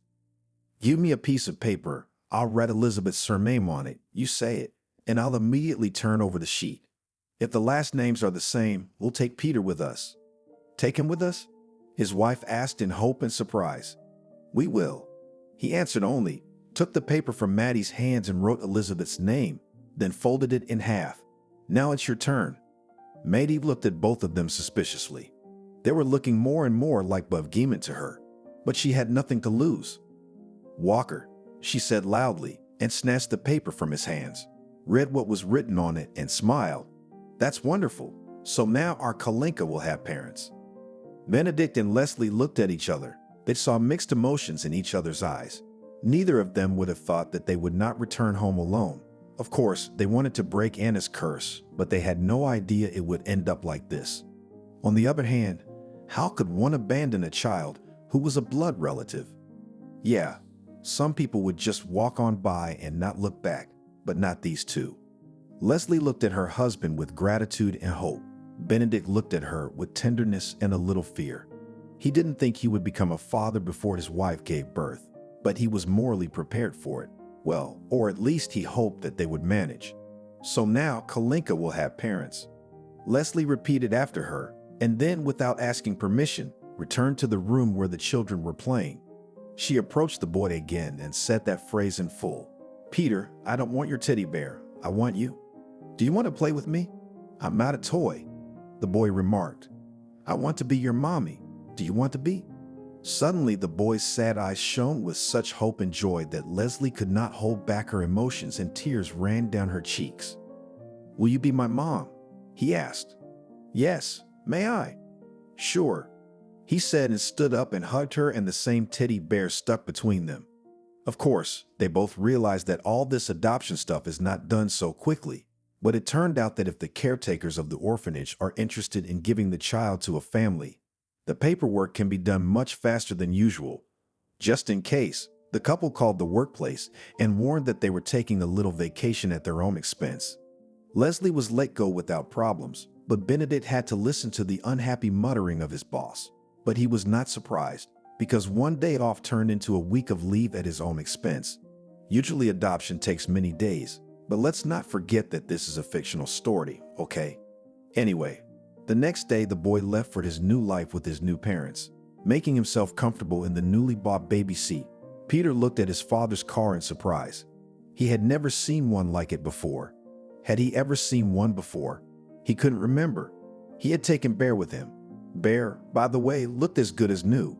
Give me a piece of paper. I'll write Elizabeth's surname on it. You say it, and I'll immediately turn over the sheet. If the last names are the same, we'll take Peter with us. Take him with us? His wife asked in hope and surprise. We will. He answered only, took the paper from Maddie's hands and wrote Elizabeth's name, then folded it in half. Now it's your turn. Maddie looked at both of them suspiciously. They were looking more and more like Buvgeman to her, but she had nothing to lose. Walker, she said loudly, and snatched the paper from his hands, read what was written on it, and smiled. That's wonderful. So now our Kalinka will have parents. Benedict and Leslie looked at each other. They saw mixed emotions in each other's eyes. Neither of them would have thought that they would not return home alone. Of course, they wanted to break Anna's curse, but they had no idea it would end up like this. On the other hand, how could one abandon a child who was a blood relative? Yeah, some people would just walk on by and not look back, but not these two. Leslie looked at her husband with gratitude and hope. Benedict looked at her with tenderness and a little fear. He didn't think he would become a father before his wife gave birth, but he was morally prepared for it. Well, or at least he hoped that they would manage. So now Kalinka will have parents. Leslie repeated after her, and then, without asking permission, returned to the room where the children were playing. She approached the boy again and said that phrase in full. Peter, I don't want your teddy bear. I want you. Do you want to play with me? I'm not a toy, the boy remarked. I want to be your mommy. Do you want to be? Suddenly, the boy's sad eyes shone with such hope and joy that Leslie could not hold back her emotions and tears ran down her cheeks. Will you be my mom? He asked. Yes, may I? Sure, he said and stood up and hugged her, and the same teddy bear stuck between them. Of course, they both realized that all this adoption stuff is not done so quickly, but it turned out that if the caretakers of the orphanage are interested in giving the child to a family, the paperwork can be done much faster than usual. Just in case, the couple called the workplace and warned that they were taking a little vacation at their own expense. Leslie was let go without problems, but Benedict had to listen to the unhappy muttering of his boss. But he was not surprised. because one day off turned into a week of leave at his own expense. Usually adoption takes many days, but let's not forget that this is a fictional story, okay? Anyway, the next day the boy left for his new life with his new parents, making himself comfortable in the newly bought baby seat. Peter looked at his father's car in surprise. He had never seen one like it before. Had he ever seen one before? He couldn't remember. He had taken Bear with him. Bear, by the way, looked as good as new.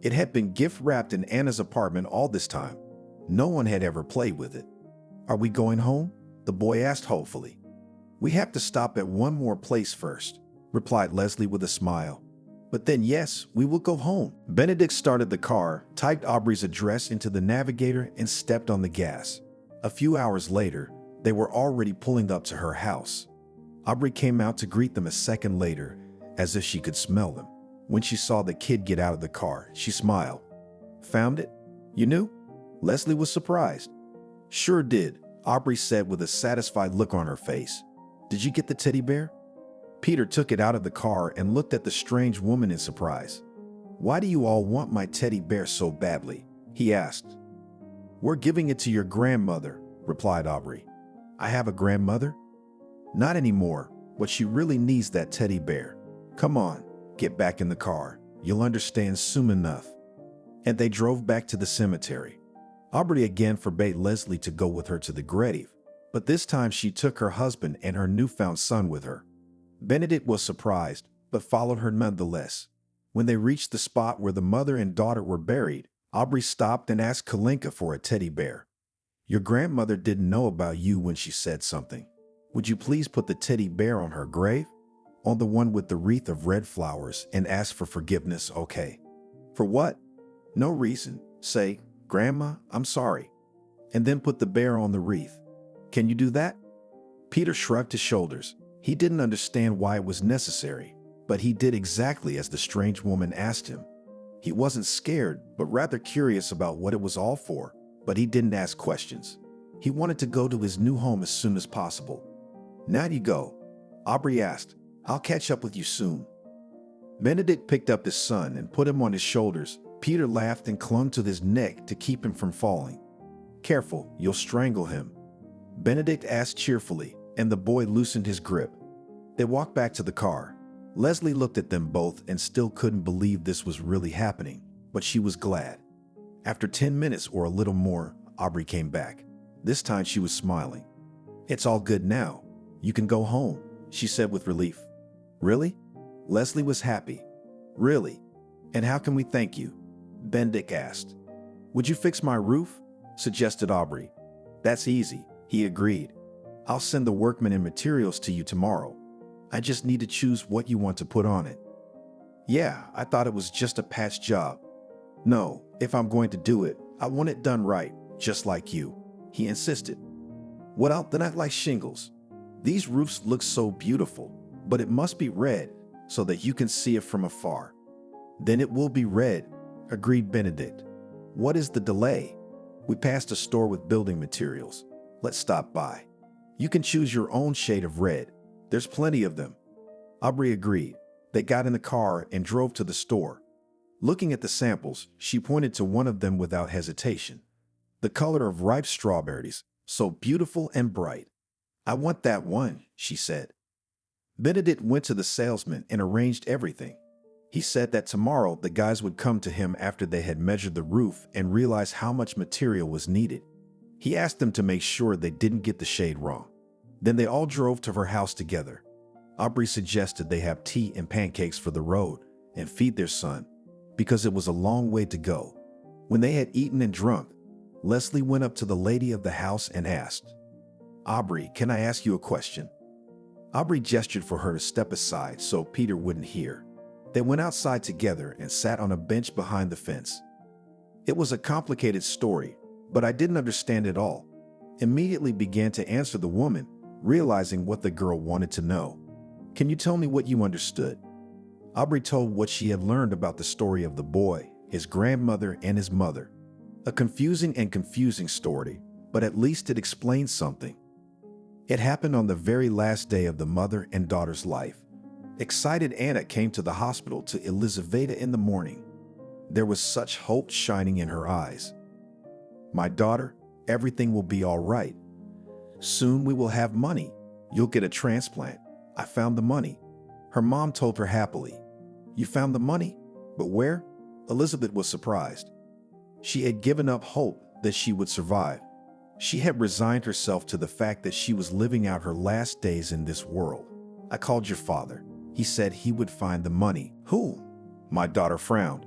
It had been gift-wrapped in Anna's apartment all this time. No one had ever played with it. "Are we going home?" the boy asked hopefully. "We have to stop at one more place first," replied Leslie with a smile. "But then yes, we will go home." Benedict started the car, typed Aubrey's address into the navigator, and stepped on the gas. A few hours later, they were already pulling up to her house. Aubrey came out to greet them a second later, as if she could smell them. When she saw the kid get out of the car, she smiled. "Found it? You knew?" Leslie was surprised. "Sure did," Aubrey said with a satisfied look on her face. "Did you get the teddy bear?" Peter took it out of the car and looked at the strange woman in surprise. "Why do you all want my teddy bear so badly?" he asked. "We're giving it to your grandmother," replied Aubrey. "I have a grandmother?" "Not anymore, but she really needs that teddy bear. Come on, get back in the car. You'll understand soon enough." And they drove back to the cemetery. Aubrey again forbade Leslie to go with her to the grave, but this time she took her husband and her newfound son with her. Benedict was surprised, but followed her nonetheless. When they reached the spot where the mother and daughter were buried, Aubrey stopped and asked Kalinka for a teddy bear. "Your grandmother didn't know about you when she said something. Would you please put the teddy bear on her grave? On the one with the wreath of red flowers, and ask for forgiveness, okay?" "For what?" "No reason. Say, 'Grandma, I'm sorry.' And then put the bear on the wreath. Can you do that?" Peter shrugged his shoulders. He didn't understand why it was necessary, but he did exactly as the strange woman asked him. He wasn't scared, but rather curious about what it was all for, but he didn't ask questions. He wanted to go to his new home as soon as possible. "Now you go," Aubrey asked. "I'll catch up with you soon." Benedict picked up his son and put him on his shoulders. Peter laughed and clung to his neck to keep him from falling. "Careful, you'll strangle him," Benedict asked cheerfully, and the boy loosened his grip. They walked back to the car. Leslie looked at them both and still couldn't believe this was really happening, but she was glad. After 10 minutes or a little more, Aubrey came back. This time she was smiling. "It's all good now. You can go home," she said with relief. "Really?" Leslie was happy. "Really? And how can we thank you?" Benedict asked. "Would you fix my roof?" suggested Aubrey. "That's easy," he agreed. "I'll send the workmen and materials to you tomorrow. I just need to choose what you want to put on it." "Yeah, I thought it was just a patch job." "No, if I'm going to do it, I want it done right, just like you," he insisted. "Well, then I'd like shingles. These roofs look so beautiful, but it must be red so that you can see it from afar." "Then it will be red," agreed Benedict. "What is the delay? We passed a store with building materials. Let's stop by. You can choose your own shade of red. There's plenty of them." Aubrey agreed. They got in the car and drove to the store. Looking at the samples, she pointed to one of them without hesitation. The color of ripe strawberries, so beautiful and bright. "I want that one," she said. Benedict went to the salesman and arranged everything. He said that tomorrow the guys would come to him after they had measured the roof and realized how much material was needed. He asked them to make sure they didn't get the shade wrong. Then they all drove to her house together. Aubrey suggested they have tea and pancakes for the road and feed their son, because it was a long way to go. When they had eaten and drunk, Leslie went up to the lady of the house and asked, "Aubrey, can I ask you a question?" Aubrey gestured for her to step aside so Peter wouldn't hear. They went outside together and sat on a bench behind the fence. "It was a complicated story, but I didn't understand it all," immediately began to answer the woman, realizing what the girl wanted to know. "Can you tell me what you understood?" Aubrey told what she had learned about the story of the boy, his grandmother, and his mother. A confusing story, but at least it explained something. It happened on the very last day of the mother and daughter's life. Excited Anna came to the hospital to Elizaveta in the morning. There was such hope shining in her eyes. "My daughter, everything will be all right. Soon we will have money. You'll get a transplant. I found the money," her mom told her happily. "You found the money? But where?" Elizabeth was surprised. She had given up hope that she would survive. She had resigned herself to the fact that she was living out her last days in this world. "I called your father. He said he would find the money." "Who?" My daughter frowned.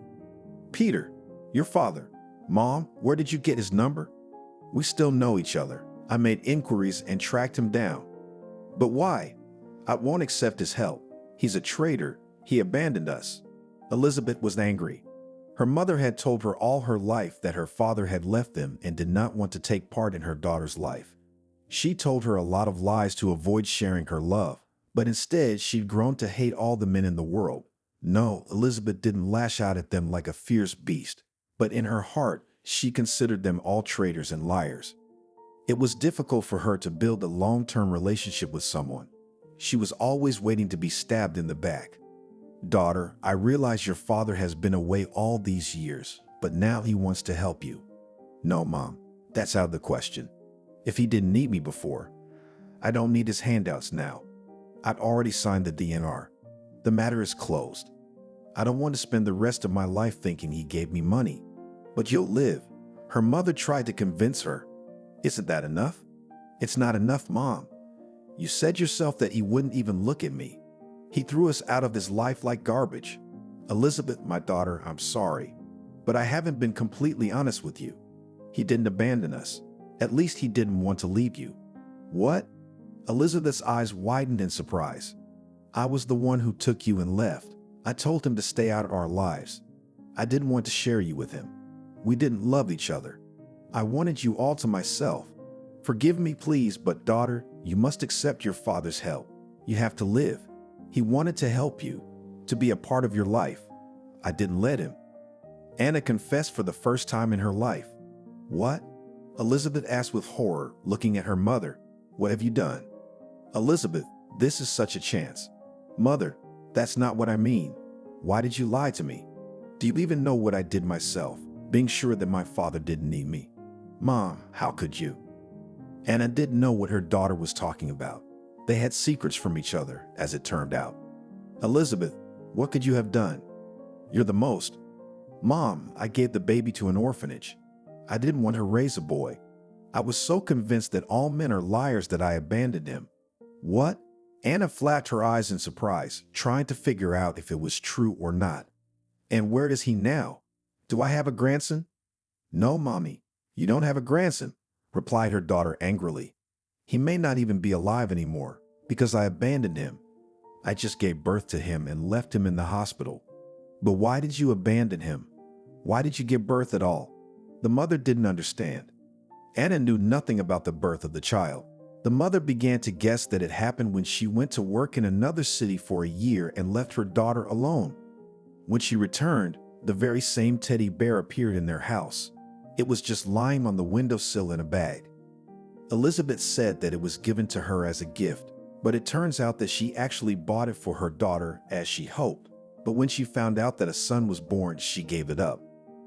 "Peter, your father." "Mom, where did you get his number?" "We still know each other. I made inquiries and tracked him down." "But why?" "I won't accept his help. He's a traitor. He abandoned us." Elizabeth was angry. Her mother had told her all her life that her father had left them and did not want to take part in her daughter's life. She told her a lot of lies to avoid sharing her love, but instead she'd grown to hate all the men in the world. No, Elizabeth didn't lash out at them like a fierce beast, but in her heart, she considered them all traitors and liars. It was difficult for her to build a long-term relationship with someone. She was always waiting to be stabbed in the back. "Daughter, I realize your father has been away all these years, but now he wants to help you." "No, Mom, that's out of the question. If he didn't need me before, I don't need his handouts now. I'd already signed the DNR. The matter is closed. I don't want to spend the rest of my life thinking he gave me money." "But you'll live." Her mother tried to convince her. "Isn't that enough?" "It's not enough, Mom. You said yourself that he wouldn't even look at me. He threw us out of his life like garbage." "Elizabeth, my daughter, I'm sorry, but I haven't been completely honest with you. He didn't abandon us. At least he didn't want to leave you." "What?" Elizabeth's eyes widened in surprise. "I was the one who took you and left. I told him to stay out of our lives. I didn't want to share you with him. We didn't love each other. I wanted you all to myself. Forgive me, please, but daughter, you must accept your father's help. You have to live. He wanted to help you, to be a part of your life. I didn't let him." Anna confessed for the first time in her life. "What?" Elizabeth asked with horror, looking at her mother. "What have you done?" "Elizabeth, this is such a chance." "Mother, that's not what I mean. Why did you lie to me? Do you even know what I did myself, being sure that my father didn't need me?" "Mom, how could you?" Anna didn't know what her daughter was talking about. They had secrets from each other, as it turned out. "Elizabeth, what could you have done? You're the most." "Mom, I gave the baby to an orphanage. I didn't want to raise a boy. I was so convinced that all men are liars that I abandoned him." "What?" Anna flapped her eyes in surprise, trying to figure out if it was true or not. "And where is he now? Do I have a grandson?" "No, Mommy, you don't have a grandson," replied her daughter angrily. "He may not even be alive anymore, because I abandoned him. I just gave birth to him and left him in the hospital." "But why did you abandon him? Why did you give birth at all?" The mother didn't understand. Anna knew nothing about the birth of the child. The mother began to guess that it happened when she went to work in another city for a year and left her daughter alone. When she returned, the very same teddy bear appeared in their house. It was just lying on the windowsill in a bag. Elizabeth said that it was given to her as a gift, but it turns out that she actually bought it for her daughter as she hoped. But when she found out that a son was born, she gave it up.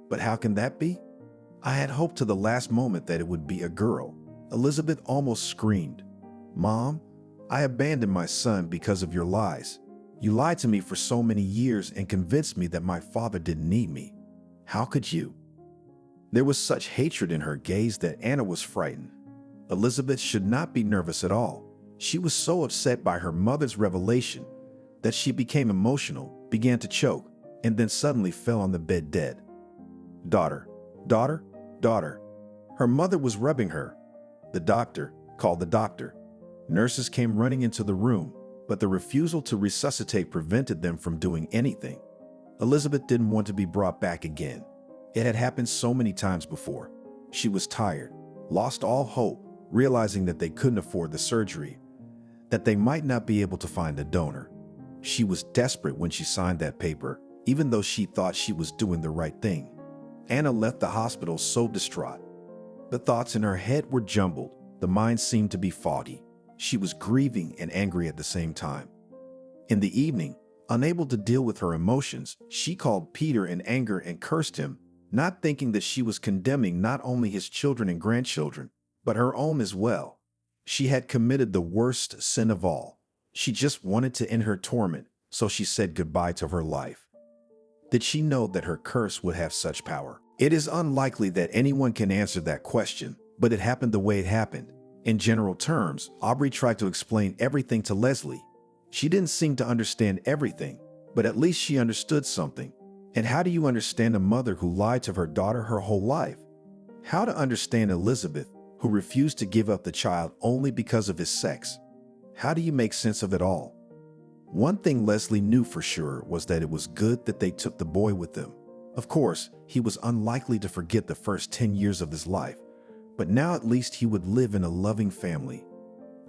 "But how can that be? I had hoped to the last moment that it would be a girl." Elizabeth almost screamed. "Mom, I abandoned my son because of your lies. You lied to me for so many years and convinced me that my father didn't need me. How could you?" There was such hatred in her gaze that Anna was frightened. Elizabeth should not be nervous at all. She was so upset by her mother's revelation that she became emotional, began to choke, and then suddenly fell on the bed dead. "Daughter, daughter, daughter." Her mother was rubbing her. "The doctor, call the doctor." Nurses came running into the room, but the refusal to resuscitate prevented them from doing anything. Elizabeth didn't want to be brought back again. It had happened so many times before. She was tired, lost all hope, realizing that they couldn't afford the surgery, that they might not be able to find a donor. She was desperate when she signed that paper, even though she thought she was doing the right thing. Anna left the hospital so distraught. The thoughts in her head were jumbled. The mind seemed to be foggy. She was grieving and angry at the same time. In the evening, Unable to deal with her emotions, she called Peter in anger and cursed him, not thinking that she was condemning not only his children and grandchildren, but her own as well. She had committed the worst sin of all. She just wanted to end her torment, so she said goodbye to her life. Did she know that her curse would have such power? It is unlikely that anyone can answer that question, but it happened the way it happened. In general terms, Aubrey tried to explain everything to Leslie. She didn't seem to understand everything, but at least she understood something. And how do you understand a mother who lied to her daughter her whole life? How to understand Elizabeth, who refused to give up the child only because of his sex? How do you make sense of it all? One thing Leslie knew for sure was that it was good that they took the boy with them. Of course, he was unlikely to forget the first 10 years of his life, but now at least he would live in a loving family.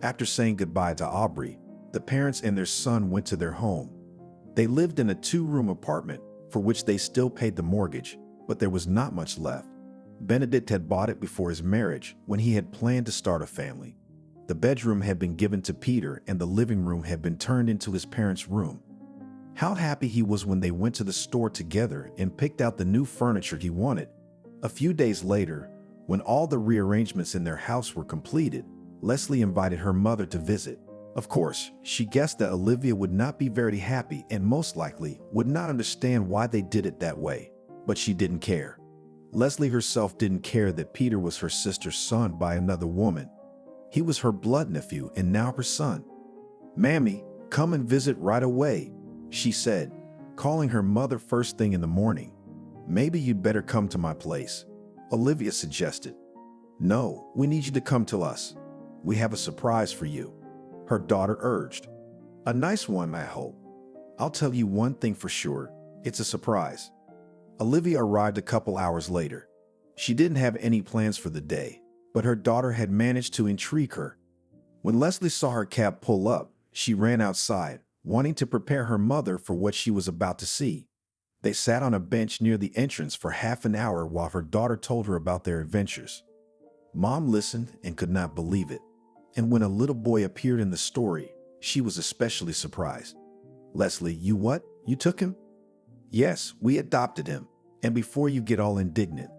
After saying goodbye to Aubrey, the parents and their son went to their home. They lived in a 2-room apartment for which they still paid the mortgage, but there was not much left. Benedict had bought it before his marriage when he had planned to start a family. The bedroom had been given to Peter and the living room had been turned into his parents' room. How happy he was when they went to the store together and picked out the new furniture he wanted. A few days later, when all the rearrangements in their house were completed, Leslie invited her mother to visit. Of course, she guessed that Olivia would not be very happy and most likely would not understand why they did it that way, but she didn't care. Leslie herself didn't care that Peter was her sister's son by another woman. He was her blood nephew and now her son. "Mammy, come and visit right away," she said, calling her mother first thing in the morning. "Maybe you'd better come to my place," Olivia suggested. "No, we need you to come to us. We have a surprise for you," her daughter urged. "A nice one, I hope. I'll tell you one thing for sure, it's a surprise." Olivia arrived a couple hours later. She didn't have any plans for the day, but her daughter had managed to intrigue her. When Leslie saw her cab pull up, she ran outside, wanting to prepare her mother for what she was about to see. They sat on a bench near the entrance for half an hour while her daughter told her about their adventures. Mom listened and could not believe it. And when a little boy appeared in the story, she was especially surprised. "Leslie, you what? You took him?" "Yes, we adopted him. And before you get all indignant,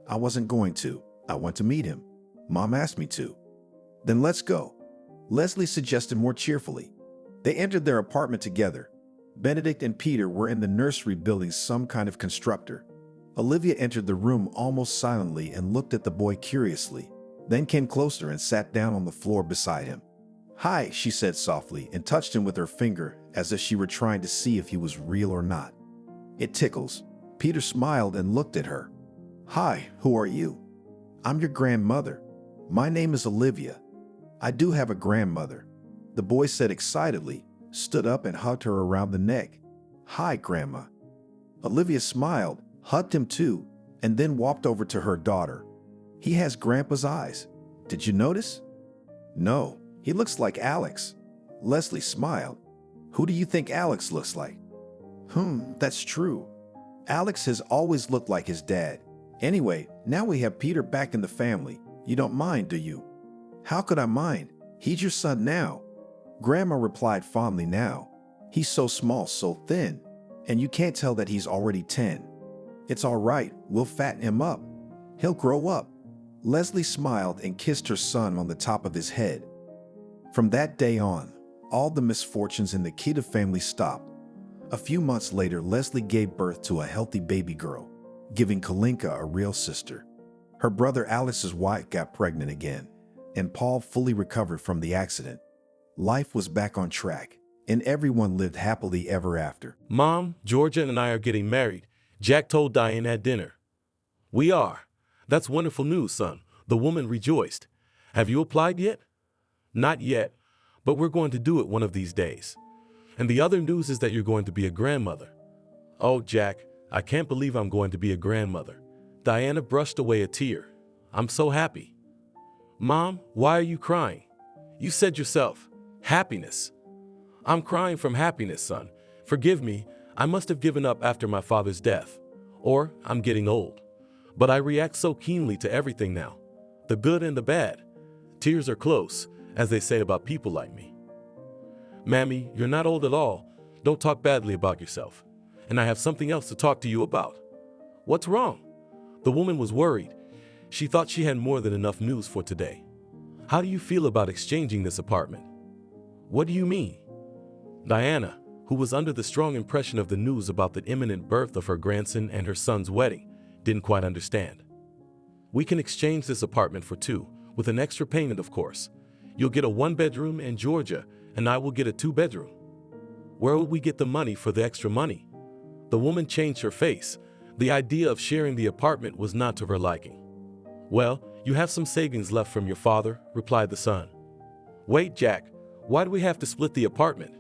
I wasn't going to. I want to meet him. Mom asked me to." "Then let's go," Leslie suggested more cheerfully. They entered their apartment together. Benedict and Peter were in the nursery building some kind of constructor. Olivia entered the room almost silently and looked at the boy curiously, then came closer and sat down on the floor beside him. "Hi," she said softly and touched him with her finger as if she were trying to see if he was real or not. "It tickles." Peter smiled and looked at her. "Hi, who are you?" "I'm your grandmother. My name is Olivia. I do have a grandmother," the boy said excitedly, stood up and hugged her around the neck. "Hi, Grandma." Olivia smiled, hugged him too, and then walked over to her daughter. "He has Grandpa's eyes. Did you notice?" "No, he looks like Alex." Leslie smiled. "Who do you think Alex looks like?" That's true. Alex has always looked like his dad. Anyway, now we have Peter back in the family. You don't mind, do you?" "How could I mind? He's your son now." Grandma replied fondly now. "He's so small, so thin, and you can't tell that he's already 10. It's all right, we'll fatten him up. He'll grow up." Leslie smiled and kissed her son on the top of his head. From that day on, all the misfortunes in the Kita family stopped. A few months later, Leslie gave birth to a healthy baby girl, giving Kalinka a real sister. Her brother Alice's wife got pregnant again, and Paul fully recovered from the accident. Life was back on track, and everyone lived happily ever after. "Mom, Georgia and I are getting married," Jack told Diane at dinner. "We are. That's wonderful news, son," the woman rejoiced. "Have you applied yet?" "Not yet, but we're going to do it one of these days. And the other news is that you're going to be a grandmother." "Oh, Jack, I can't believe I'm going to be a grandmother." Diana brushed away a tear. "I'm so happy." "Mom, why are you crying? You said yourself, happiness." "I'm crying from happiness, son. Forgive me, I must have given up after my father's death. Or I'm getting old. But I react so keenly to everything now. The good and the bad. Tears are close, as they say about people like me." "Mammy, you're not old at all. don't talk badly about yourself. And I have something else to talk to you about. What's wrong? The woman was worried. She thought she had more than enough news for today. How do you feel about exchanging this apartment? What do you mean? Diana, who was under the strong impression of the news about the imminent birth of her grandson and her son's wedding, didn't quite understand. We can exchange this apartment for two, with an extra payment, of course. You'll get a one-bedroom in Georgia, and I will get a two-bedroom. Where will we get the money for the extra money? The woman changed her face. The idea of sharing the apartment was not to her liking. Well, you have some savings left from your father, replied the son. Wait, Jack, why do we have to split the apartment?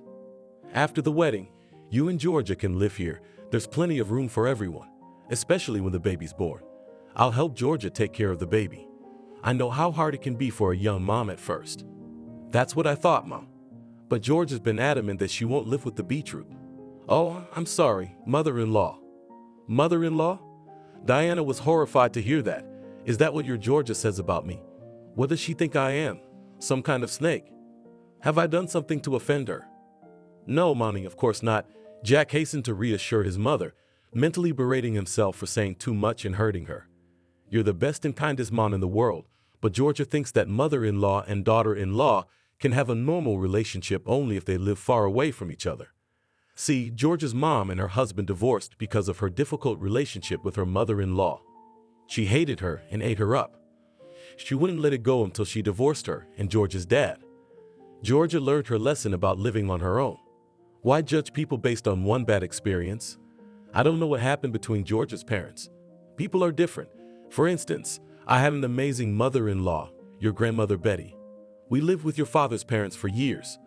After the wedding, you and Georgia can live here. There's plenty of room for everyone, especially when the baby's born. I'll help Georgia take care of the baby. I know how hard it can be for a young mom at first. That's what I thought, Mom. But Georgia's been adamant that she won't live with the beetroot. Oh, I'm sorry, mother-in-law. Mother-in-law? Diana was horrified to hear that. Is that what your Georgia says about me? What does she think I am? Some kind of snake? Have I done something to offend her? No, Mommy, of course not. Jack hastened to reassure his mother, mentally berating himself for saying too much and hurting her. You're the best and kindest mom in the world, but Georgia thinks that mother-in-law and daughter-in-law can have a normal relationship only if they live far away from each other. See, Georgia's mom and her husband divorced because of her difficult relationship with her mother-in-law. She hated her and ate her up. She wouldn't let it go until she divorced her and Georgia's dad. Georgia learned her lesson about living on her own. Why judge people based on one bad experience? I don't know what happened between Georgia's parents. People are different. For instance, I had an amazing mother-in-law, your grandmother Betty. We lived with your father's parents for years,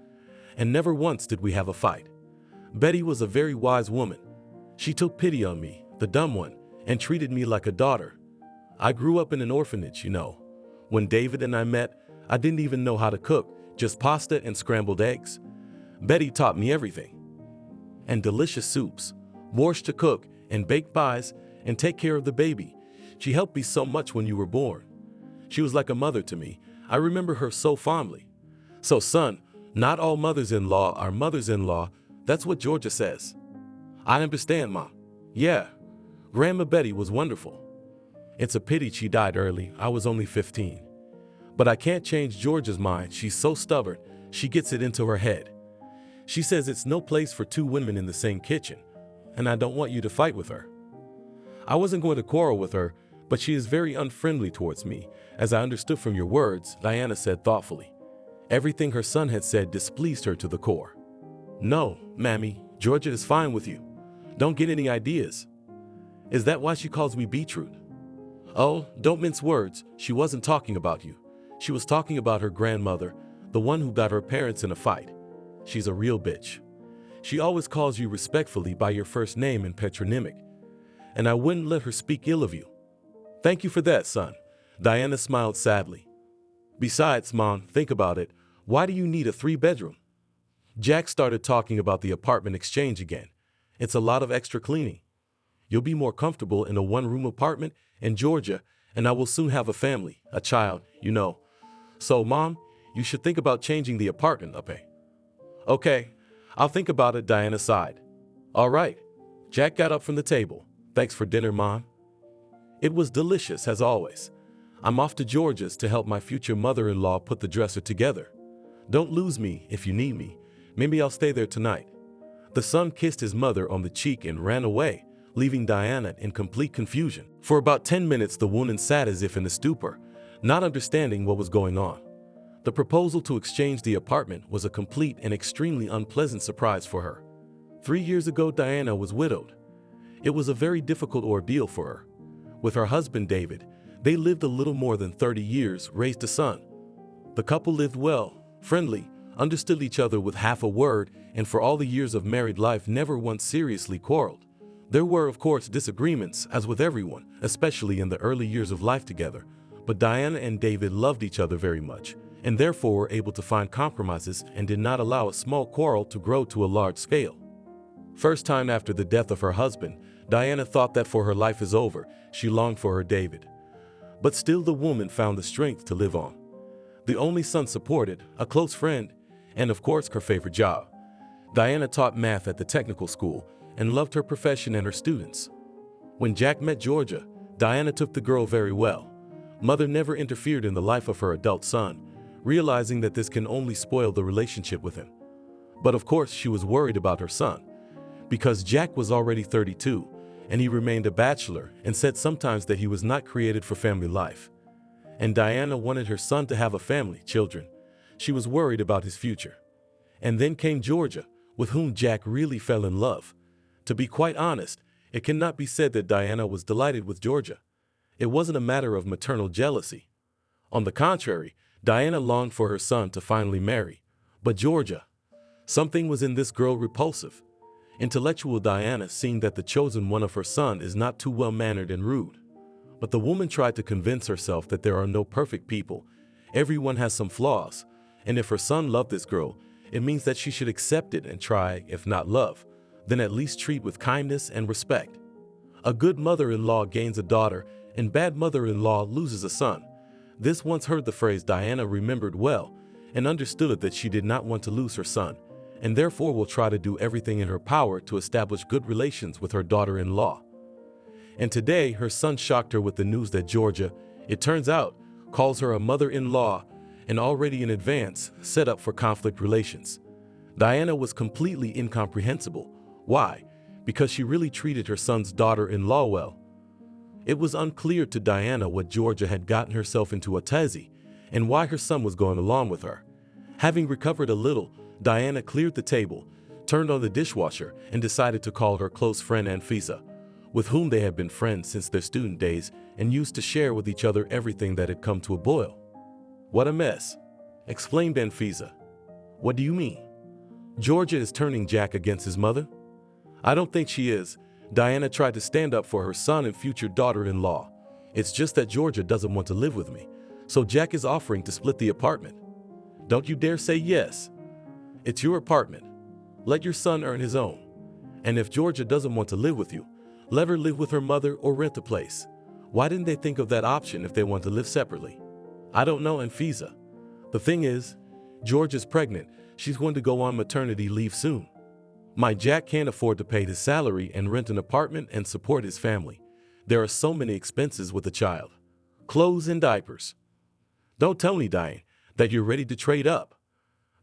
and never once did we have a fight. Betty was a very wise woman. She took pity on me, the dumb one, and treated me like a daughter. I grew up in an orphanage, you know. When David and I met, I didn't even know how to cook, just pasta and scrambled eggs. Betty taught me everything. And delicious soups, borscht to cook, and baked pies, and take care of the baby. She helped me so much when you were born. She was like a mother to me. I remember her so fondly. So, son, not all mothers-in-law are mothers-in-law. That's what Georgia says. I understand, Mom. Yeah, Grandma Betty was wonderful. It's a pity she died early. I was only 15. But I can't change Georgia's mind. She's so stubborn. She gets it into her head. She says it's no place for two women in the same kitchen, and I don't want you to fight with her. I wasn't going to quarrel with her, but she is very unfriendly towards me, as I understood from your words, Diana said thoughtfully. Everything her son had said displeased her to the core. No, Mammy, Georgia is fine with you. Don't get any ideas. Is that why she calls me beetroot? Oh, don't mince words. She wasn't talking about you. She was talking about her grandmother, the one who got her parents in a fight. She's a real bitch. She always calls you respectfully by your first name and patronymic, and I wouldn't let her speak ill of you. Thank you for that, son. Diana smiled sadly. Besides, Mom, think about it. Why do you need a 3-bedroom? Jack started talking about the apartment exchange again. It's a lot of extra cleaning. You'll be more comfortable in a 1-room apartment in Georgia, and I will soon have a family, a child, you know. So, Mom, you should think about changing the apartment, okay? Okay, I'll think about it, Diana sighed. All right. Jack got up from the table. Thanks for dinner, Mom. It was delicious, as always. I'm off to Georgia's to help my future mother-in-law put the dresser together. Don't lose me if you need me. Maybe I'll stay there tonight. The son kissed his mother on the cheek and ran away, leaving Diana in complete confusion. For about 10 minutes, the woman sat as if in a stupor, not understanding what was going on. The proposal to exchange the apartment was a complete and extremely unpleasant surprise for her. 3 years ago, Diana was widowed. It was a very difficult ordeal for her. With her husband, David, they lived a little more than 30 years, raised a son. The couple lived well, friendly, understood each other with half a word, and for all the years of married life never once seriously quarreled. There were, of course, disagreements, as with everyone, especially in the early years of life together, but Diana and David loved each other very much, and therefore were able to find compromises and did not allow a small quarrel to grow to a large scale. First time after the death of her husband, Diana thought that for her life is over, she longed for her David. But still the woman found the strength to live on. The only son supported, a close friend, and of course her favorite job. Diana taught math at the technical school and loved her profession and her students. When Jack met Georgia, Diana took the girl very well. Mother never interfered in the life of her adult son, realizing that this can only spoil the relationship with him. But of course, she was worried about her son, because Jack was already 32, and he remained a bachelor and said sometimes that he was not created for family life. And Diana wanted her son to have a family, children. She was worried about his future. And then came Georgia, with whom Jack really fell in love. To be quite honest, it cannot be said that Diana was delighted with Georgia. It wasn't a matter of maternal jealousy. On the contrary, Diana longed for her son to finally marry. But Georgia, something was in this girl repulsive. Intellectual Diana, seeing that the chosen one of her son is not too well-mannered and rude. But the woman tried to convince herself that there are no perfect people. Everyone has some flaws. And if her son loved this girl, it means that she should accept it and try, if not love, then at least treat with kindness and respect. A good mother-in-law gains a daughter, and bad mother-in-law loses a son. This once heard the phrase Diana remembered well, and understood that she did not want to lose her son, and therefore will try to do everything in her power to establish good relations with her daughter-in-law. And today, her son shocked her with the news that Georgia, it turns out, calls her a mother-in-law, and already in advance set up for conflict relations. Diana was completely incomprehensible. Why? Because she really treated her son's daughter-in-law well. It was unclear to Diana what Georgia had gotten herself into a tizzy, and why her son was going along with her. Having recovered a little, Diana cleared the table, turned on the dishwasher, and decided to call her close friend Anfisa, with whom they had been friends since their student days and used to share with each other everything that had come to a boil. "What a mess," exclaimed Anfisa. "What do you mean? Georgia is turning Jack against his mother?" "I don't think she is." Diana tried to stand up for her son and future daughter-in-law. "It's just that Georgia doesn't want to live with me, so Jack is offering to split the apartment." "Don't you dare say yes. It's your apartment. Let your son earn his own. And if Georgia doesn't want to live with you, let her live with her mother or rent a place. Why didn't they think of that option if they want to live separately?" "I don't know, Anfisa. The thing is, Georgia's pregnant. She's going to go on maternity leave soon. My Jack can't afford to pay his salary and rent an apartment and support his family. There are so many expenses with a child. Clothes and diapers. Don't tell me, Diane, that you're ready to trade up."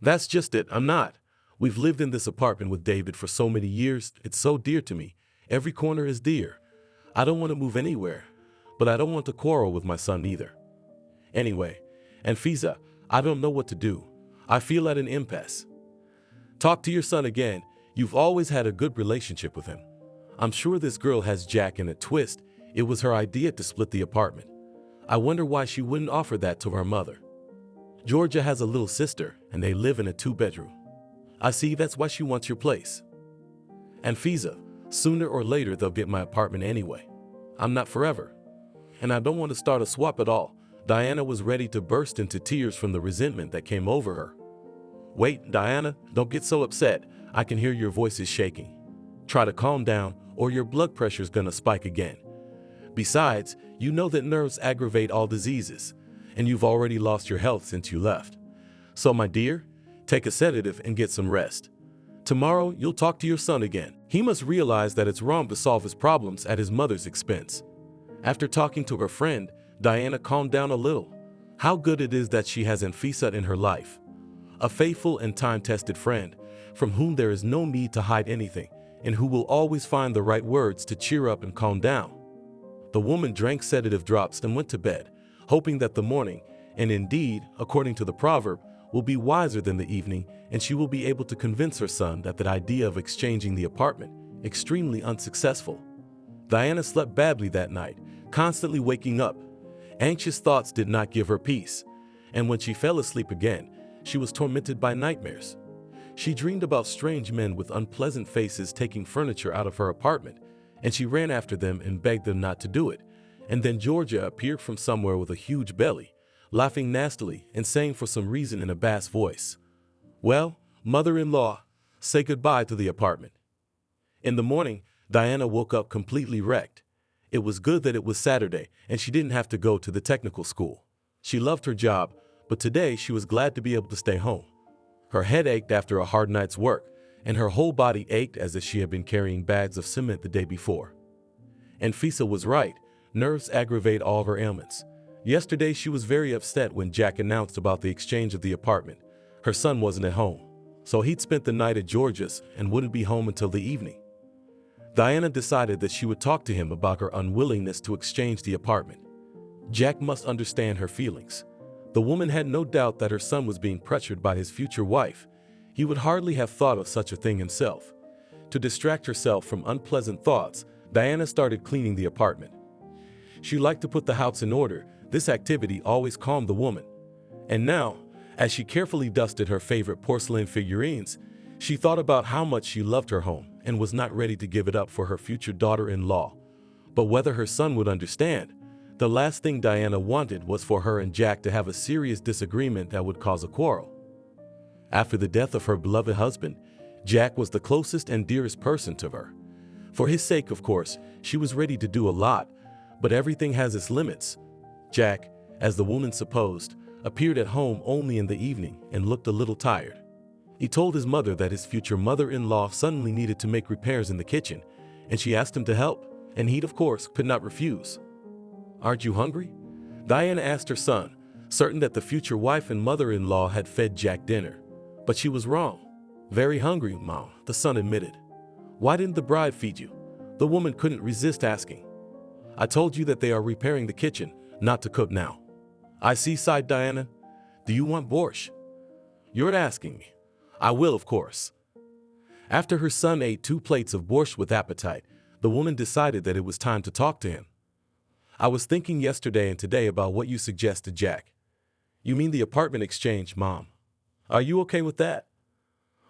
"That's just it, I'm not. We've lived in this apartment with David for so many years. It's so dear to me. Every corner is dear. I don't want to move anywhere, but I don't want to quarrel with my son either. Anyway, Anfisa, I don't know what to do. I feel at an impasse." "Talk to your son again. You've always had a good relationship with him. I'm sure this girl has Jack in a twist. It was her idea to split the apartment. I wonder why she wouldn't offer that to her mother. Georgia has a little sister, and they live in a 2-bedroom. I see that's why she wants your place. Anfisa, sooner or later they'll get my apartment anyway. I'm not forever. And I don't want to start a swap at all." Diana was ready to burst into tears from the resentment that came over her. "Wait, Diana, don't get so upset. I can hear your voice is shaking. Try to calm down, or your blood pressure's gonna spike again. Besides, you know that nerves aggravate all diseases, and you've already lost your health since you left. So, my dear, take a sedative and get some rest. Tomorrow, you'll talk to your son again. He must realize that it's wrong to solve his problems at his mother's expense." After talking to her friend, Diana calmed down a little. How good it is that she has Anfisa in her life. A faithful and time-tested friend, from whom there is no need to hide anything, and who will always find the right words to cheer up and calm down. The woman drank sedative drops and went to bed, hoping that the morning, and indeed, according to the proverb, will be wiser than the evening, and she will be able to convince her son that the idea of exchanging the apartment, extremely unsuccessful. Diana slept badly that night, constantly waking up. Anxious thoughts did not give her peace, and when she fell asleep again, she was tormented by nightmares. She dreamed about strange men with unpleasant faces taking furniture out of her apartment, and she ran after them and begged them not to do it. And then Georgia appeared from somewhere with a huge belly, laughing nastily and saying for some reason in a bass voice, "Well, mother-in-law, say goodbye to the apartment." In the morning, Diana woke up completely wrecked. It was good that it was Saturday and she didn't have to go to the technical school. She loved her job, but today she was glad to be able to stay home. Her head ached after a hard night's work, and her whole body ached as if she had been carrying bags of cement the day before. And Fisa was right. Nerves aggravate all of her ailments. Yesterday, she was very upset when Jack announced about the exchange of the apartment. Her son wasn't at home, so he'd spent the night at George's and wouldn't be home until the evening. Diana decided that she would talk to him about her unwillingness to exchange the apartment. Jack must understand her feelings. The woman had no doubt that her son was being pressured by his future wife. He would hardly have thought of such a thing himself. To distract herself from unpleasant thoughts, Diana started cleaning the apartment. She liked to put the house in order. This activity always calmed the woman. And now, as she carefully dusted her favorite porcelain figurines, she thought about how much she loved her home and was not ready to give it up for her future daughter-in-law. But whether her son would understand, the last thing Diana wanted was for her and Jack to have a serious disagreement that would cause a quarrel. After the death of her beloved husband, Jack was the closest and dearest person to her. For his sake, of course, she was ready to do a lot, but everything has its limits. Jack, as the woman supposed, appeared at home only in the evening and looked a little tired. He told his mother that his future mother-in-law suddenly needed to make repairs in the kitchen, and she asked him to help, and he, of course, could not refuse. "Aren't you hungry?" Diana asked her son, certain that the future wife and mother-in-law had fed Jack dinner. But she was wrong. "Very hungry, Mom," the son admitted. "Why didn't the bride feed you?" The woman couldn't resist asking. "I told you that they are repairing the kitchen, not to cook now." "I see," sighed Diana. "Do you want borscht?" "You're asking me." "I will, of course." After her son ate 2 plates of borscht with appetite, the woman decided that it was time to talk to him. "I was thinking yesterday and today about what you suggested, Jack." "You mean the apartment exchange, Mom? Are you okay with that?"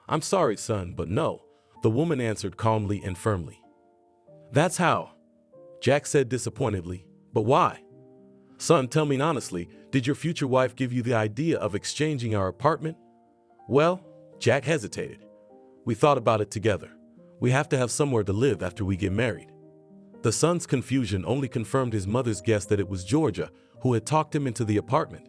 "I'm sorry, son, but no," the woman answered calmly and firmly. "That's how," Jack said disappointedly. "But why?" "Son, tell me honestly, did your future wife give you the idea of exchanging our apartment?" "Well," Jack hesitated. "We thought about it together. We have to have somewhere to live after we get married." The son's confusion only confirmed his mother's guess that it was Georgia who had talked him into the apartment.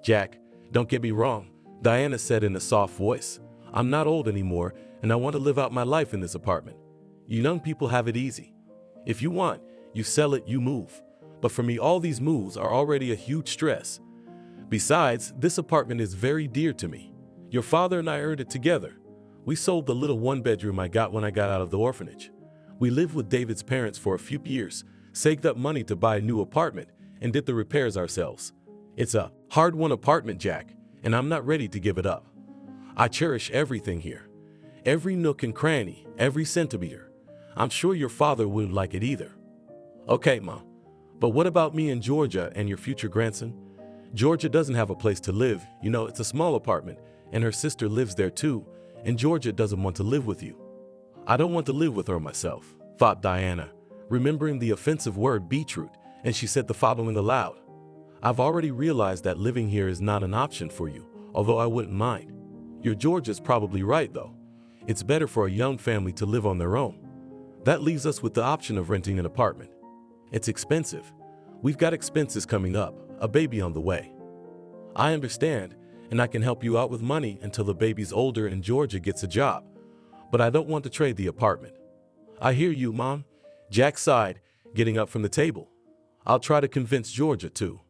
"Jack, don't get me wrong," Diana said in a soft voice. "I'm not old anymore, and I want to live out my life in this apartment. You young people have it easy. If you want, you sell it, you move. But for me, all these moves are already a huge stress. Besides, this apartment is very dear to me. Your father and I earned it together. We sold the little 1-bedroom I got when I got out of the orphanage. We lived with David's parents for a few years, saved up money to buy a new apartment, and did the repairs ourselves. It's a hard-won apartment, Jack, and I'm not ready to give it up. I cherish everything here. Every nook and cranny, every centimeter. I'm sure your father wouldn't like it either." "Okay, Mom. But what about me and Georgia and your future grandson? Georgia doesn't have a place to live. You know, it's a small apartment, and her sister lives there too, and Georgia doesn't want to live with you." "I don't want to live with her myself," thought Diana, remembering the offensive word beetroot, and she said the following aloud. "I've already realized that living here is not an option for you, although I wouldn't mind. Your Georgia's probably right, though. It's better for a young family to live on their own. That leaves us with the option of renting an apartment. It's expensive. We've got expenses coming up, a baby on the way. I understand, and I can help you out with money until the baby's older and Georgia gets a job. But I don't want to trade the apartment." "I hear you, Mom," Jack sighed, getting up from the table. "I'll try to convince Georgia, too."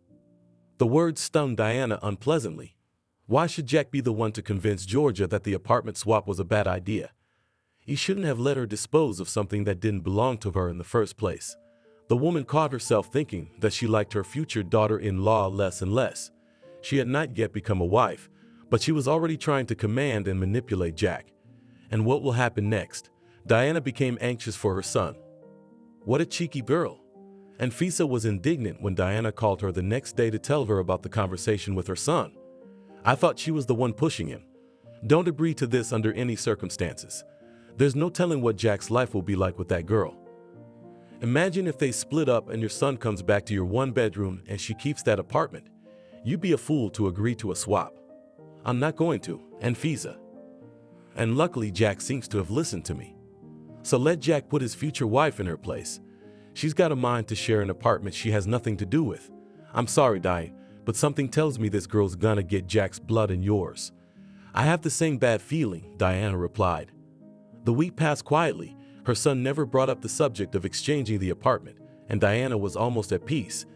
The words stung Diana unpleasantly. Why should Jack be the one to convince Georgia that the apartment swap was a bad idea? He shouldn't have let her dispose of something that didn't belong to her in the first place. The woman caught herself thinking that she liked her future daughter-in-law less and less. She had not yet become a wife, but she was already trying to command and manipulate Jack. And what will happen next? Diana became anxious for her son. What a cheeky girl. And Fisa was indignant when Diana called her the next day to tell her about the conversation with her son. "I thought she was the one pushing him. Don't agree to this under any circumstances. There's no telling what Jack's life will be like with that girl. Imagine if they split up and your son comes back to your 1-bedroom and she keeps that apartment. You'd be a fool to agree to a swap." "I'm not going to, and Fisa. And luckily Jack seems to have listened to me. So let Jack put his future wife in her place. She's got a mind to share an apartment she has nothing to do with. I'm sorry, Diane, but something tells me this girl's gonna get Jack's blood and yours." "I have the same bad feeling," Diana replied. The week passed quietly. Her son never brought up the subject of exchanging the apartment, and Diana was almost at peace,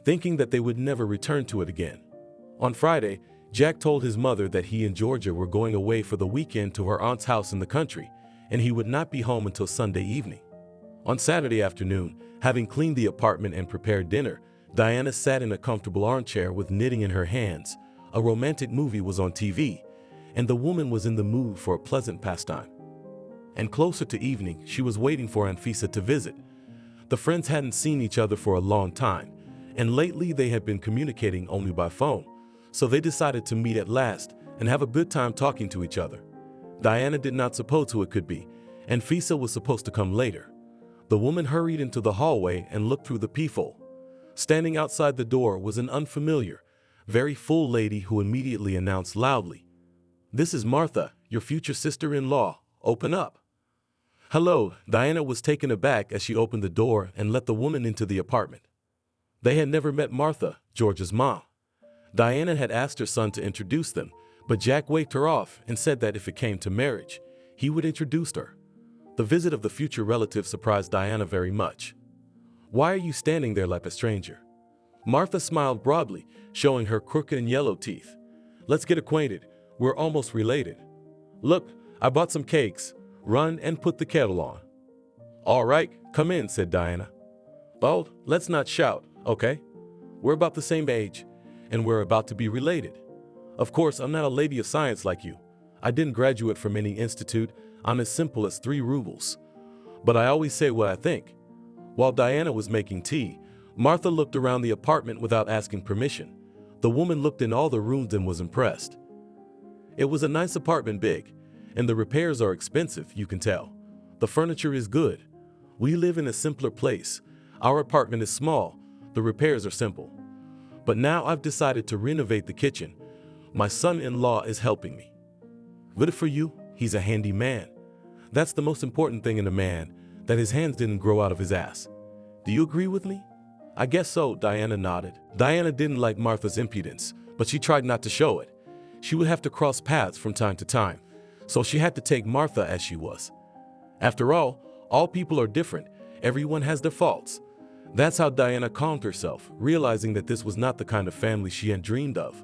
thinking that they would never return to it again. On Friday, Jack told his mother that he and Georgia were going away for the weekend to her aunt's house in the country, and he would not be home until Sunday evening. On Saturday afternoon, having cleaned the apartment and prepared dinner, Diana sat in a comfortable armchair with knitting in her hands. A romantic movie was on TV, and the woman was in the mood for a pleasant pastime. And closer to evening, she was waiting for Anfisa to visit. The friends hadn't seen each other for a long time, and lately they had been communicating only by phone, so they decided to meet at last and have a good time talking to each other. Diana did not suppose who it could be. Anfisa was supposed to come later. The woman hurried into the hallway and looked through the peephole. Standing outside the door was an unfamiliar, very full lady who immediately announced loudly, "This is Martha, your future sister-in-law. Open up." "Hello." Diana was taken aback as she opened the door and let the woman into the apartment. They had never met Martha, George's mom. Diana had asked her son to introduce them, but Jack waved her off and said that if it came to marriage, he would introduce her. The visit of the future relative surprised Diana very much. "Why are you standing there like a stranger?" Martha smiled broadly, showing her crooked and yellow teeth. "Let's get acquainted. We're almost related. Look, I bought some cakes. Run and put the kettle on." "All right, come in," said Diana. "Oh, let's not shout, okay? We're about the same age, and we're about to be related. Of course, I'm not a lady of science like you. I didn't graduate from any institute. I'm as simple as 3 rubles. But I always say what I think." While Diana was making tea, Martha looked around the apartment without asking permission. The woman looked in all the rooms and was impressed. It was a nice apartment, big, and the repairs are expensive, you can tell. The furniture is good. We live in a simpler place. Our apartment is small. The repairs are simple. But now I've decided to renovate the kitchen. My son-in-law is helping me. Good for you. He's a handy man. That's the most important thing in a man, that his hands didn't grow out of his ass. Do you agree with me? I guess so, Diana nodded. Diana didn't like Martha's impudence, but she tried not to show it. She would have to cross paths from time to time, so she had to take Martha as she was. After all people are different. Everyone has their faults. That's how Diana calmed herself, realizing that this was not the kind of family she had dreamed of.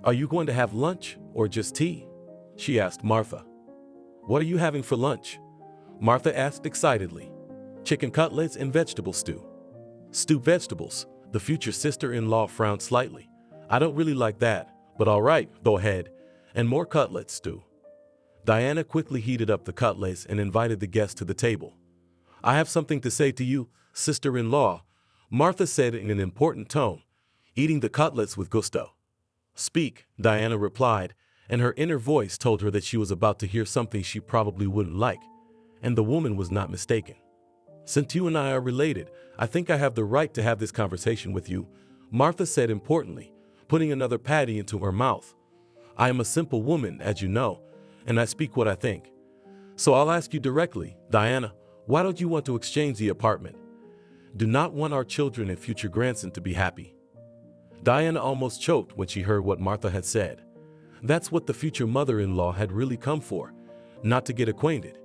"Are you going to have lunch or just tea?" she asked Martha. "What are you having for lunch?" Martha asked excitedly. "Chicken cutlets and vegetable stew." "Stew vegetables?" The future sister-in-law frowned slightly. "I don't really like that, but all right, go ahead. And more cutlets, stew." Diana quickly heated up the cutlets and invited the guests to the table. "I have something to say to you, sister-in-law," Martha said in an important tone, eating the cutlets with gusto. "Speak," Diana replied, and her inner voice told her that she was about to hear something she probably wouldn't like, and the woman was not mistaken. "Since you and I are related, I think I have the right to have this conversation with you," Martha said importantly, putting another patty into her mouth. "I am a simple woman, as you know, and I speak what I think. So I'll ask you directly, Diana, why don't you want to exchange the apartment? Do not want our children and future grandson to be happy." Diana almost choked when she heard what Martha had said. That's what the future mother-in-law had really come for, not to get acquainted.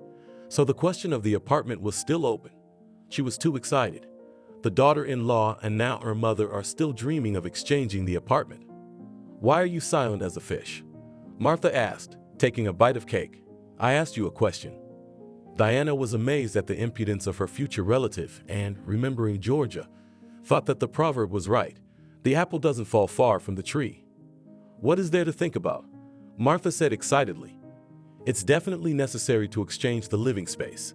So the question of the apartment was still open. She was too excited. The daughter-in-law and now her mother are still dreaming of exchanging the apartment. "Why are you silent as a fish?" Martha asked, taking a bite of cake. "I asked you a question." Diana was amazed at the impudence of her future relative and, remembering Georgia, thought that the proverb was right. The apple doesn't fall far from the tree. "What is there to think about?" Martha said excitedly. "It's definitely necessary to exchange the living space.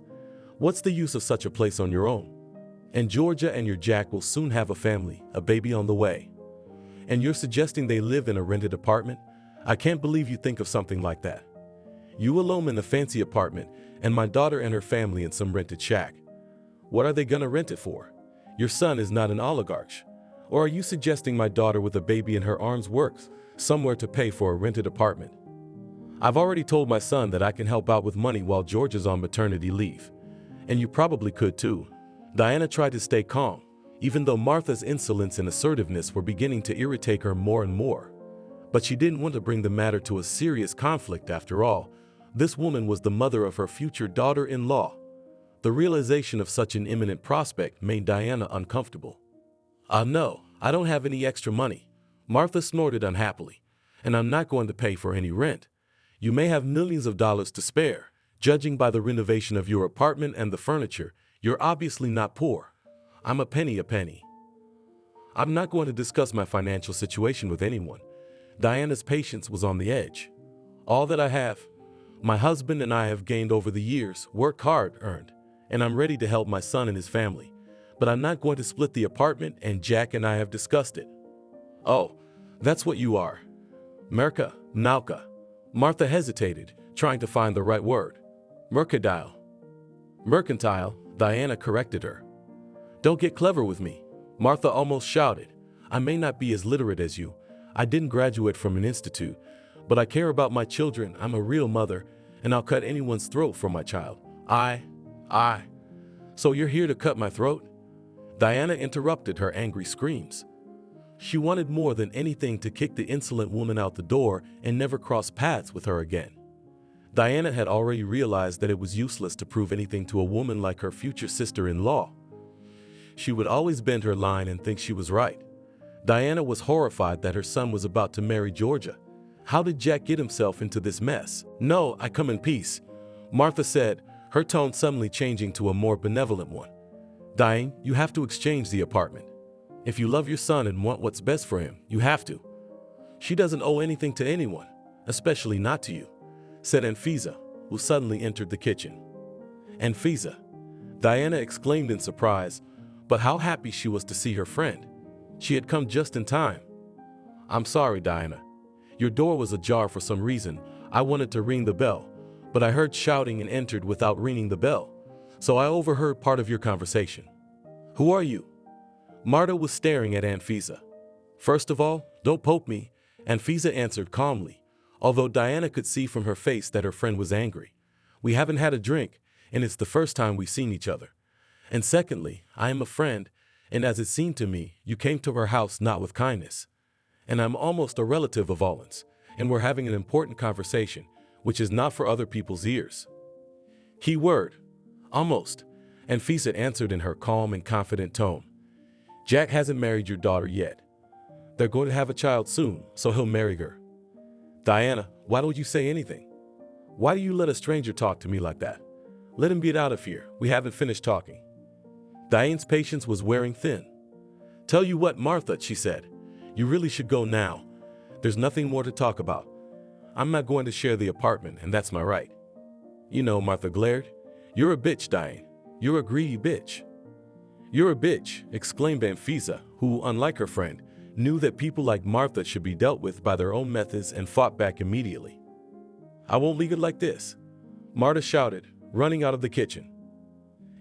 What's the use of such a place on your own? And Georgia and your Jack will soon have a family, a baby on the way. And you're suggesting they live in a rented apartment? I can't believe you think of something like that. You alone in a fancy apartment, and my daughter and her family in some rented shack. What are they gonna rent it for? Your son is not an oligarch. Or are you suggesting my daughter with a baby in her arms works somewhere to pay for a rented apartment? I've already told my son that I can help out with money while George is on maternity leave. And you probably could too." Diana tried to stay calm, even though Martha's insolence and assertiveness were beginning to irritate her more and more. But she didn't want to bring the matter to a serious conflict after all. This woman was the mother of her future daughter-in-law. The realization of such an imminent prospect made Diana uncomfortable. No, I don't have any extra money," Martha snorted unhappily, "and I'm not going to pay for any rent. You may have millions of dollars to spare. Judging by the renovation of your apartment and the furniture, you're obviously not poor. I'm a penny. I'm not going to discuss my financial situation with anyone." Diana's patience was on the edge. "All that I have, my husband and I have gained over the years, worked hard, earned, and I'm ready to help my son and his family. But I'm not going to split the apartment, and Jack and I have discussed it." "Oh, that's what you are. Nauka." Martha hesitated, trying to find the right word. Mercantile, Diana corrected her. "Don't get clever with me," Martha almost shouted. "I may not be as literate as you. I didn't graduate from an institute, but I care about my children. I'm a real mother, and I'll cut anyone's throat for my child. So you're here to cut my throat?" Diana interrupted her angry screams. She wanted more than anything to kick the insolent woman out the door and never cross paths with her again. Diana had already realized that it was useless to prove anything to a woman like her future sister-in-law. She would always bend her line and think she was right. Diana was horrified that her son was about to marry Georgia. How did Jack get himself into this mess? "No, I come in peace," Martha said, her tone suddenly changing to a more benevolent one. "Diane, you have to exchange the apartment. If you love your son and want what's best for him, you have to. She doesn't owe anything to anyone, especially not to you," said Anfisa, who suddenly entered the kitchen. "Anfisa," Diana exclaimed in surprise, but how happy she was to see her friend. She had come just in time. "I'm sorry, Diana. Your door was ajar for some reason. I wanted to ring the bell, but I heard shouting and entered without ringing the bell, so I overheard part of your conversation." "Who are you?" Marta was staring at Anfisa. "First of all, don't poke me," Anfisa answered calmly, although Diana could see from her face that her friend was angry. "We haven't had a drink, and it's the first time we've seen each other. And secondly, I am a friend, and as it seemed to me, you came to our house not with kindness. And I'm almost a relative of Olin's, and we're having an important conversation, which is not for other people's ears." "Keyword, almost," Anfisa answered in her calm and confident tone. "Jack hasn't married your daughter yet. They're going to have a child soon, so he'll marry her." "Diana, why don't you say anything? Why do you let a stranger talk to me like that? Let him get out of here. We haven't finished talking." Diane's patience was wearing thin. "Tell you what, Martha," she said, "you really should go now. There's nothing more to talk about. I'm not going to share the apartment, and that's my right." "You know," Martha glared, "you're a bitch, Diane. You're a greedy bitch." "You're a bitch," exclaimed Anfisa, who, unlike her friend, knew that people like Martha should be dealt with by their own methods and fought back immediately. "I won't leave it like this," Marta shouted, running out of the kitchen.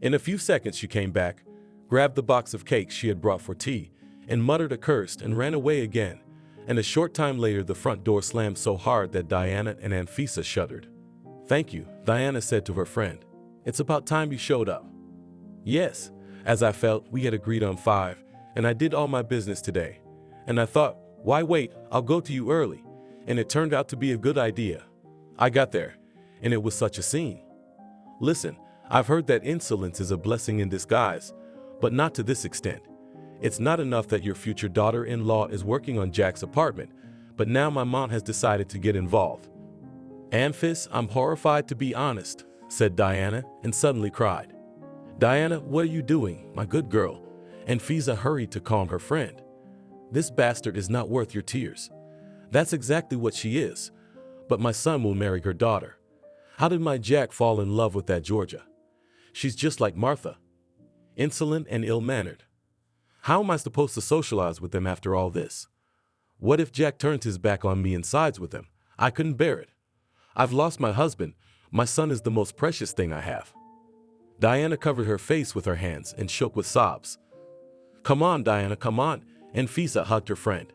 In a few seconds she came back, grabbed the box of cakes she had brought for tea, and muttered a curse and ran away again, and a short time later the front door slammed so hard that Diana and Anfisa shuddered. "Thank you," Diana said to her friend. "It's about time you showed up." "Yes, as I felt, we had agreed on 5, and I did all my business today. And I thought, why wait, I'll go to you early, and it turned out to be a good idea. I got there, and it was such a scene. Listen, I've heard that insolence is a blessing in disguise, but not to this extent. It's not enough that your future daughter-in-law is working on Jack's apartment, but now my mom has decided to get involved." "Anfis, I'm horrified to be honest," said Diana, and suddenly cried. "Diana, what are you doing, my good girl?" Anfisa hurried to calm her friend. "This bastard is not worth your tears. That's exactly what she is. But my son will marry her daughter. How did my Jack fall in love with that Georgia? She's just like Martha. Insolent and ill-mannered. How am I supposed to socialize with them after all this? What if Jack turns his back on me and sides with them? I couldn't bear it. I've lost my husband. My son is the most precious thing I have." Diana covered her face with her hands and shook with sobs. "Come on, Diana, come on," Anfisa hugged her friend.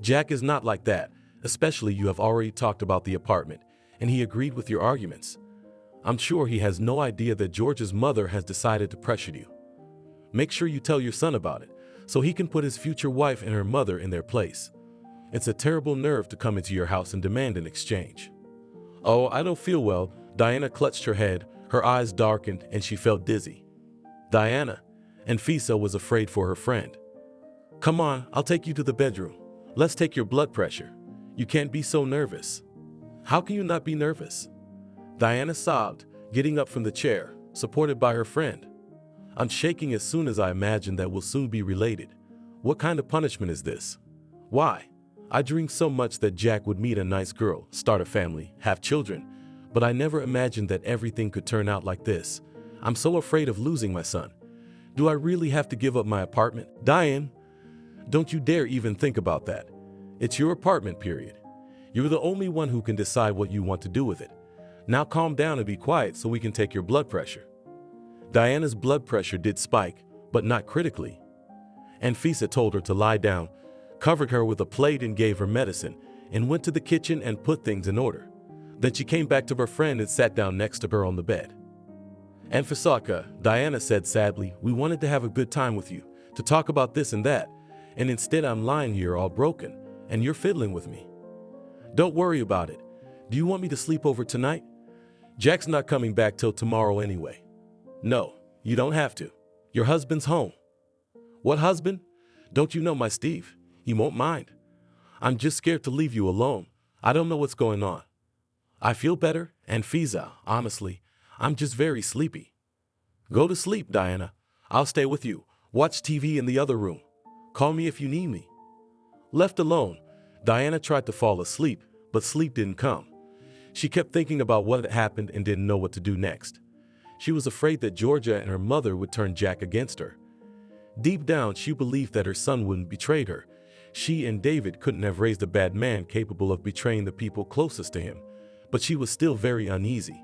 "Jack is not like that, especially you have already talked about the apartment, and he agreed with your arguments. I'm sure he has no idea that George's mother has decided to pressure you. Make sure you tell your son about it, so he can put his future wife and her mother in their place. It's a terrible nerve to come into your house and demand an exchange." Oh, I don't feel well. Diana clutched her head, her eyes darkened, and she felt dizzy. Diana, Anfisa was afraid for her friend. Come on, I'll take you to the bedroom. Let's take your blood pressure. You can't be so nervous. How can you not be nervous? Diana sobbed, getting up from the chair, supported by her friend. I'm shaking as soon as I imagine that we'll soon be related. What kind of punishment is this? Why? I dreamed so much that Jack would meet a nice girl, start a family, have children, but I never imagined that everything could turn out like this. I'm so afraid of losing my son. Do I really have to give up my apartment? Diane, don't you dare even think about that. It's your apartment, period. You're the only one who can decide what you want to do with it. Now calm down and be quiet so we can take your blood pressure. Diana's blood pressure did spike, but not critically. Anfisa told her to lie down, covered her with a plate and gave her medicine, and went to the kitchen and put things in order. Then she came back to her friend and sat down next to her on the bed. Anfisaka, Diana said sadly, we wanted to have a good time with you, to talk about this and that, and instead I'm lying here all broken, and you're fiddling with me. Don't worry about it. Do you want me to sleep over tonight? Jack's not coming back till tomorrow anyway. No, you don't have to. Your husband's home. What husband? Don't you know my Steve? He won't mind. I'm just scared to leave you alone. I don't know what's going on. I feel better, Anfisa, honestly. I'm just very sleepy. Go to sleep, Diana. I'll stay with you. Watch TV in the other room. Call me if you need me. Left alone, Diana tried to fall asleep, but sleep didn't come. She kept thinking about what had happened and didn't know what to do next. She was afraid that Georgia and her mother would turn Jack against her. Deep down, she believed that her son wouldn't betray her. She and David couldn't have raised a bad man capable of betraying the people closest to him, but she was still very uneasy.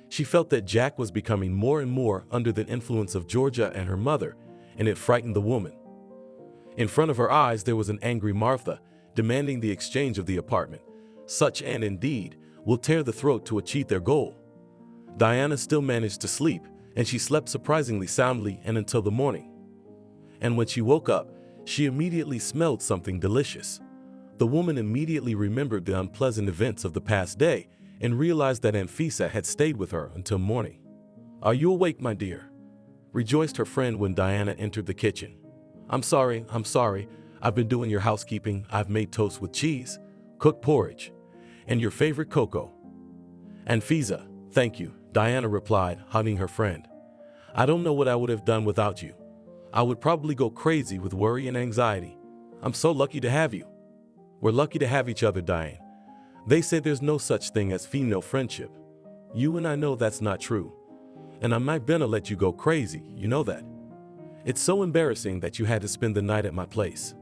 She felt that Jack was becoming more and more under the influence of Georgia and her mother, and it frightened the woman. In front of her eyes, there was an angry Martha, demanding the exchange of the apartment. Such an indeed will tear the throat to achieve their goal. Diana still managed to sleep, and she slept surprisingly soundly and until the morning. And when she woke up, she immediately smelled something delicious. The woman immediately remembered the unpleasant events of the past day and realized that Anfisa had stayed with her until morning. Are you awake, my dear? Rejoiced her friend when Diana entered the kitchen. I'm sorry. I've been doing your housekeeping. I've made toast with cheese, cooked porridge, and your favorite cocoa. Anfisa, thank you, Diana replied, hugging her friend. I don't know what I would have done without you. I would probably go crazy with worry and anxiety. I'm so lucky to have you. We're lucky to have each other, Diane. They say there's no such thing as female friendship. You and I know that's not true. And I'm not gonna let you go crazy, you know that. It's so embarrassing that you had to spend the night at my place.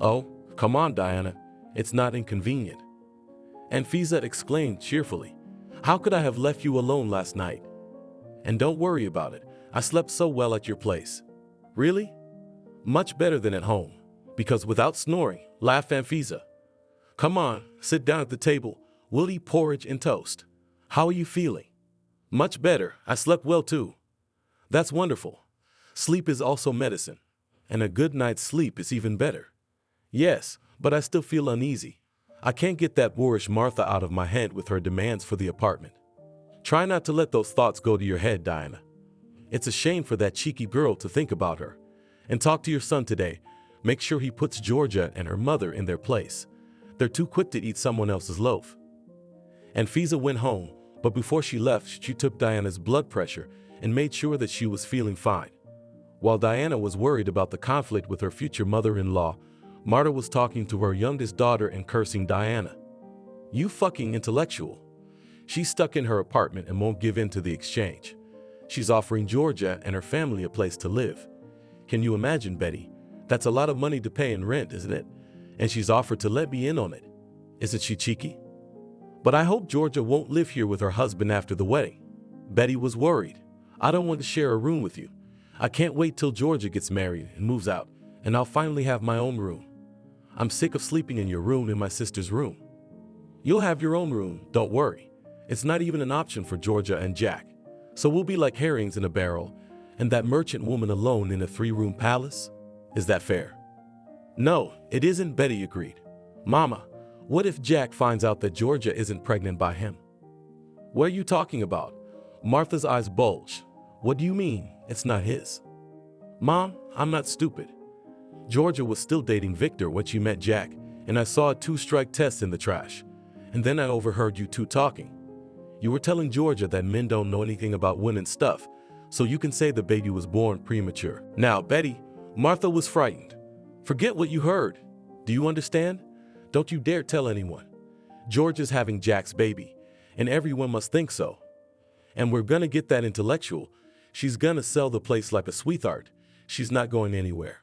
Oh, come on, Diana. It's not inconvenient. Anfisa exclaimed cheerfully. How could I have left you alone last night? And don't worry about it. I slept so well at your place. Really? Much better than at home. Because without snoring, laughed Anfisa. Come on, sit down at the table. We'll eat porridge and toast. How are you feeling? Much better. I slept well too. That's wonderful. Sleep is also medicine. And a good night's sleep is even better. Yes, but I still feel uneasy. I can't get that boorish Martha out of my head with her demands for the apartment. Try not to let those thoughts go to your head, Diana. It's a shame for that cheeky girl to think about her. And talk to your son today. Make sure he puts Georgia and her mother in their place. They're too quick to eat someone else's loaf. Anfisa went home, but before she left, she took Diana's blood pressure and made sure that she was feeling fine. While Diana was worried about the conflict with her future mother-in-law, Marta was talking to her youngest daughter and cursing Diana. You fucking intellectual. She's stuck in her apartment and won't give in to the exchange. She's offering Georgia and her family a place to live. Can you imagine, Betty? That's a lot of money to pay in rent, isn't it? And she's offered to let me in on it. Isn't she cheeky? But I hope Georgia won't live here with her husband after the wedding. Betty was worried. I don't want to share a room with you. I can't wait till Georgia gets married and moves out, and I'll finally have my own room. I'm sick of sleeping in your room and my sister's room. You'll have your own room, don't worry. It's not even an option for Georgia and Jack. So we'll be like herrings in a barrel, and that merchant woman alone in a 3-room palace? Is that fair? No, it isn't, Betty agreed. Mama, what if Jack finds out that Georgia isn't pregnant by him? What are you talking about? Martha's eyes bulged. What do you mean? It's not his. Mom, I'm not stupid. Georgia was still dating Victor when she met Jack, and I saw a 2-strike test in the trash. And then I overheard you two talking. You were telling Georgia that men don't know anything about women's stuff, so you can say the baby was born premature. Now, Betty, Martha was frightened. Forget what you heard. Do you understand? Don't you dare tell anyone. Georgia's having Jack's baby, and everyone must think so. And we're gonna get that intellectual. She's gonna sell the place like a sweetheart. She's not going anywhere.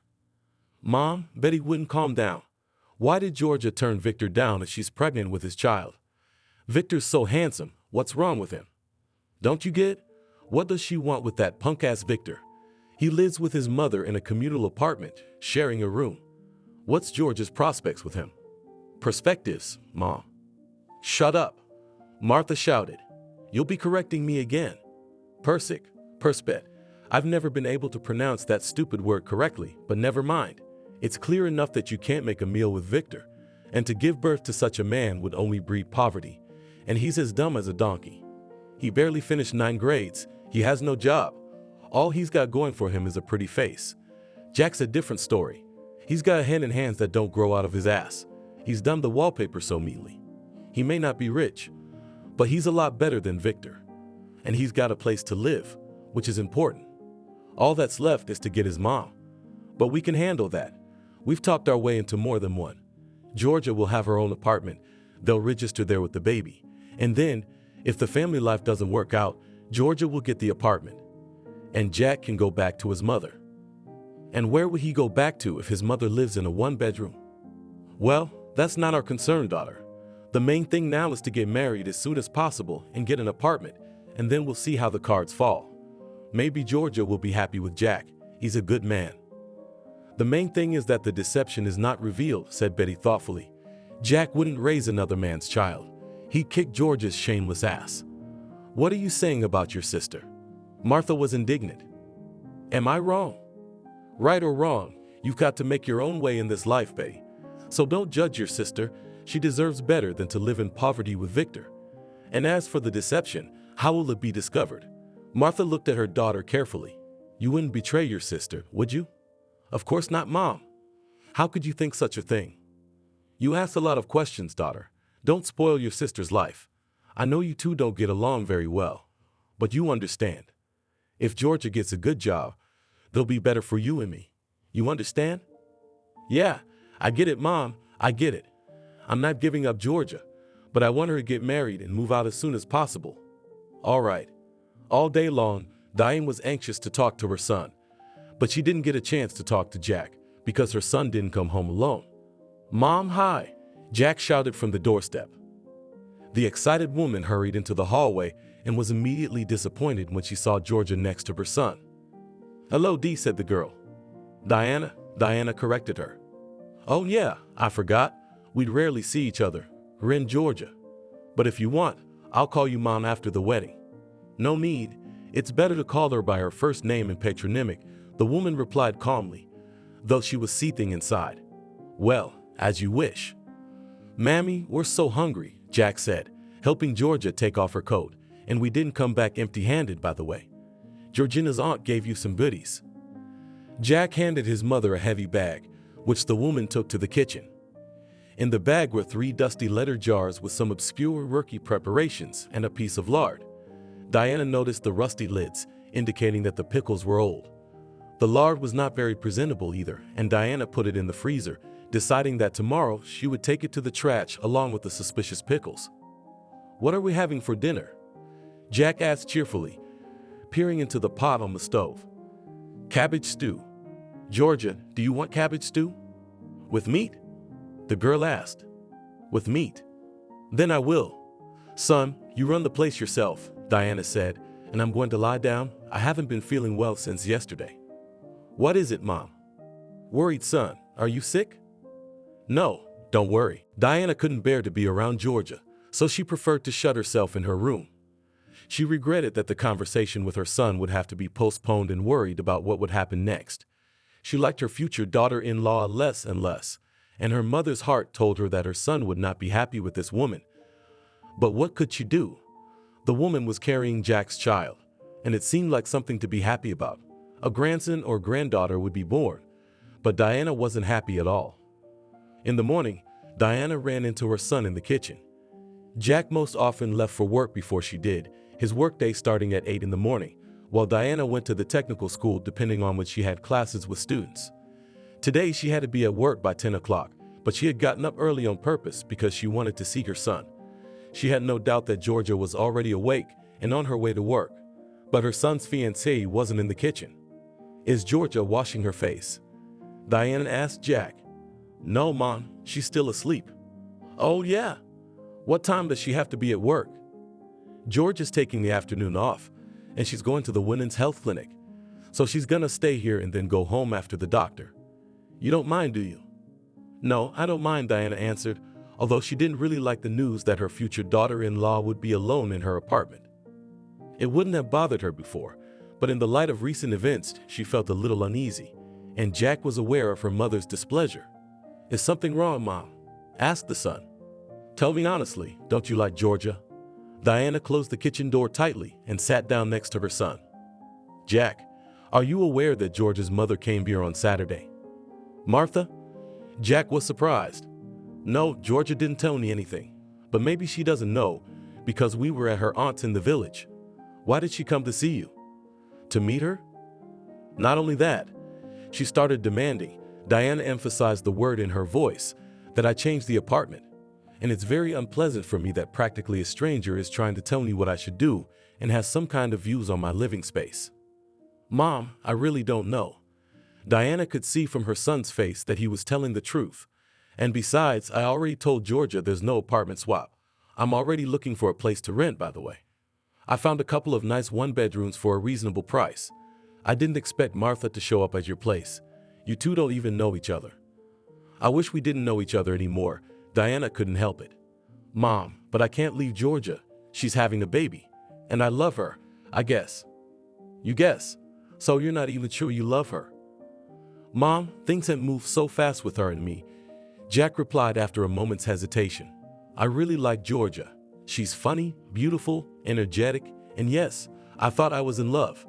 Mom, Betty wouldn't calm down. Why did Georgia turn Victor down if she's pregnant with his child? Victor's so handsome. What's wrong with him? Don't you get? What does she want with that punk-ass Victor? He lives with his mother in a communal apartment, sharing a room. What's Georgia's prospects with him? Perspectives, Mom. Shut up, Martha shouted. You'll be correcting me again. Perspet. I've never been able to pronounce that stupid word correctly, but never mind. It's clear enough that you can't make a meal with Victor, and to give birth to such a man would only breed poverty, and he's as dumb as a donkey. He barely finished 9 grades, he has no job. All he's got going for him is a pretty face. Jack's a different story. He's got a head and hands that don't grow out of his ass. He's done the wallpaper so neatly. He may not be rich, but he's a lot better than Victor. And he's got a place to live, which is important. All that's left is to get his mom. But we can handle that. We've talked our way into more than one. Georgia will have her own apartment. They'll register there with the baby. And then, if the family life doesn't work out, Georgia will get the apartment. And Jack can go back to his mother. And where would he go back to if his mother lives in a 1-bedroom? Well, that's not our concern, daughter. The main thing now is to get married as soon as possible and get an apartment, and then we'll see how the cards fall. Maybe Georgia will be happy with Jack. He's a good man. The main thing is that the deception is not revealed, said Betty thoughtfully. Jack wouldn't raise another man's child. He'd kick Georgia's shameless ass. What are you saying about your sister? Martha was indignant. Am I wrong? Right or wrong, you've got to make your own way in this life, Betty. So don't judge your sister. She deserves better than to live in poverty with Victor. And as for the deception, how will it be discovered? Martha looked at her daughter carefully. You wouldn't betray your sister, would you? Of course not, Mom. How could you think such a thing? You ask a lot of questions, daughter. Don't spoil your sister's life. I know you two don't get along very well, but you understand. If Georgia gets a good job, they'll be better for you and me. You understand? Yeah, I get it, Mom. I get it. I'm not giving up Georgia, but I want her to get married and move out as soon as possible. All right. All day long, Diane was anxious to talk to her son, but she didn't get a chance to talk to Jack because her son didn't come home alone. Mom, hi, Jack shouted from the doorstep. The excited woman hurried into the hallway and was immediately disappointed when she saw Georgia next to her son. Hello, Dee, said the girl. Diana corrected her. Oh yeah, I forgot. We'd rarely see each other. We're in Georgia. But if you want, I'll call you Mom after the wedding. No need. It's better to call her by her first name and patronymic, the woman replied calmly, though she was seething inside. Well, as you wish. Mammy, we're so hungry, Jack said, helping Georgia take off her coat. And we didn't come back empty-handed, by the way. Georgina's aunt gave you some goodies. Jack handed his mother a heavy bag, which the woman took to the kitchen. In the bag were 3 dusty leather jars with some obscure rookie preparations and a piece of lard. Diana noticed the rusty lids, indicating that the pickles were old. The lard was not very presentable either, and Diana put it in the freezer, deciding that tomorrow she would take it to the trash along with the suspicious pickles. What are we having for dinner? Jack asked cheerfully, peering into the pot on the stove. Cabbage stew. Georgia, do you want cabbage stew? With meat? The girl asked. With meat. Then I will. Son, you run the place yourself, Diana said, and I'm going to lie down. I haven't been feeling well since yesterday. What is it, Mom? Worried son, are you sick? No, don't worry. Diana couldn't bear to be around Georgia, so she preferred to shut herself in her room. She regretted that the conversation with her son would have to be postponed and worried about what would happen next. She liked her future daughter-in-law less and less, and her mother's heart told her that her son would not be happy with this woman. But what could she do? The woman was carrying Jack's child, and it seemed like something to be happy about. A grandson or granddaughter would be born, but Diana wasn't happy at all. In the morning, Diana ran into her son in the kitchen. Jack most often left for work before she did, his workday starting at 8 in the morning, while Diana went to the technical school depending on when she had classes with students. Today she had to be at work by 10 o'clock, but she had gotten up early on purpose because she wanted to see her son. She had no doubt that Georgia was already awake and on her way to work, but her son's fiancée wasn't in the kitchen. "Is Georgia washing her face?" Diana asked Jack. "No, Mom, she's still asleep." "Oh yeah? What time does she have to be at work?" "Georgia's taking the afternoon off, and she's going to the women's health clinic, so she's gonna stay here and then go home after the doctor. You don't mind, do you?" "No, I don't mind," Diana answered, although she didn't really like the news that her future daughter-in-law would be alone in her apartment. It wouldn't have bothered her before, but in the light of recent events, she felt a little uneasy, and Jack was aware of her mother's displeasure. "Is something wrong, Mom?" asked the son. "Tell me honestly, don't you like Georgia?" Diana closed the kitchen door tightly and sat down next to her son. "Jack, are you aware that Georgia's mother came here on Saturday?" "Martha?" Jack was surprised. "No, Georgia didn't tell me anything, but maybe she doesn't know because we were at her aunt's in the village." "Why did she come to see you?" "To meet her?" "Not only that, she started demanding," Diana emphasized the word in her voice, "that I change the apartment. And it's very unpleasant for me that practically a stranger is trying to tell me what I should do and has some kind of views on my living space." "Mom, I really don't know." Diana could see from her son's face that he was telling the truth. "And besides, I already told Georgia there's no apartment swap. I'm already looking for a place to rent, by the way. I found a couple of nice one-bedrooms for a reasonable price. I didn't expect Martha to show up at your place. You two don't even know each other." "I wish we didn't know each other anymore." Diana couldn't help it. "Mom, but I can't leave Georgia. She's having a baby. And I love her, I guess." "You guess? So you're not even sure you love her?" "Mom, things have moved so fast with her and me," Jack replied after a moment's hesitation. "I really like Georgia. She's funny, beautiful, energetic, and yes, I thought I was in love.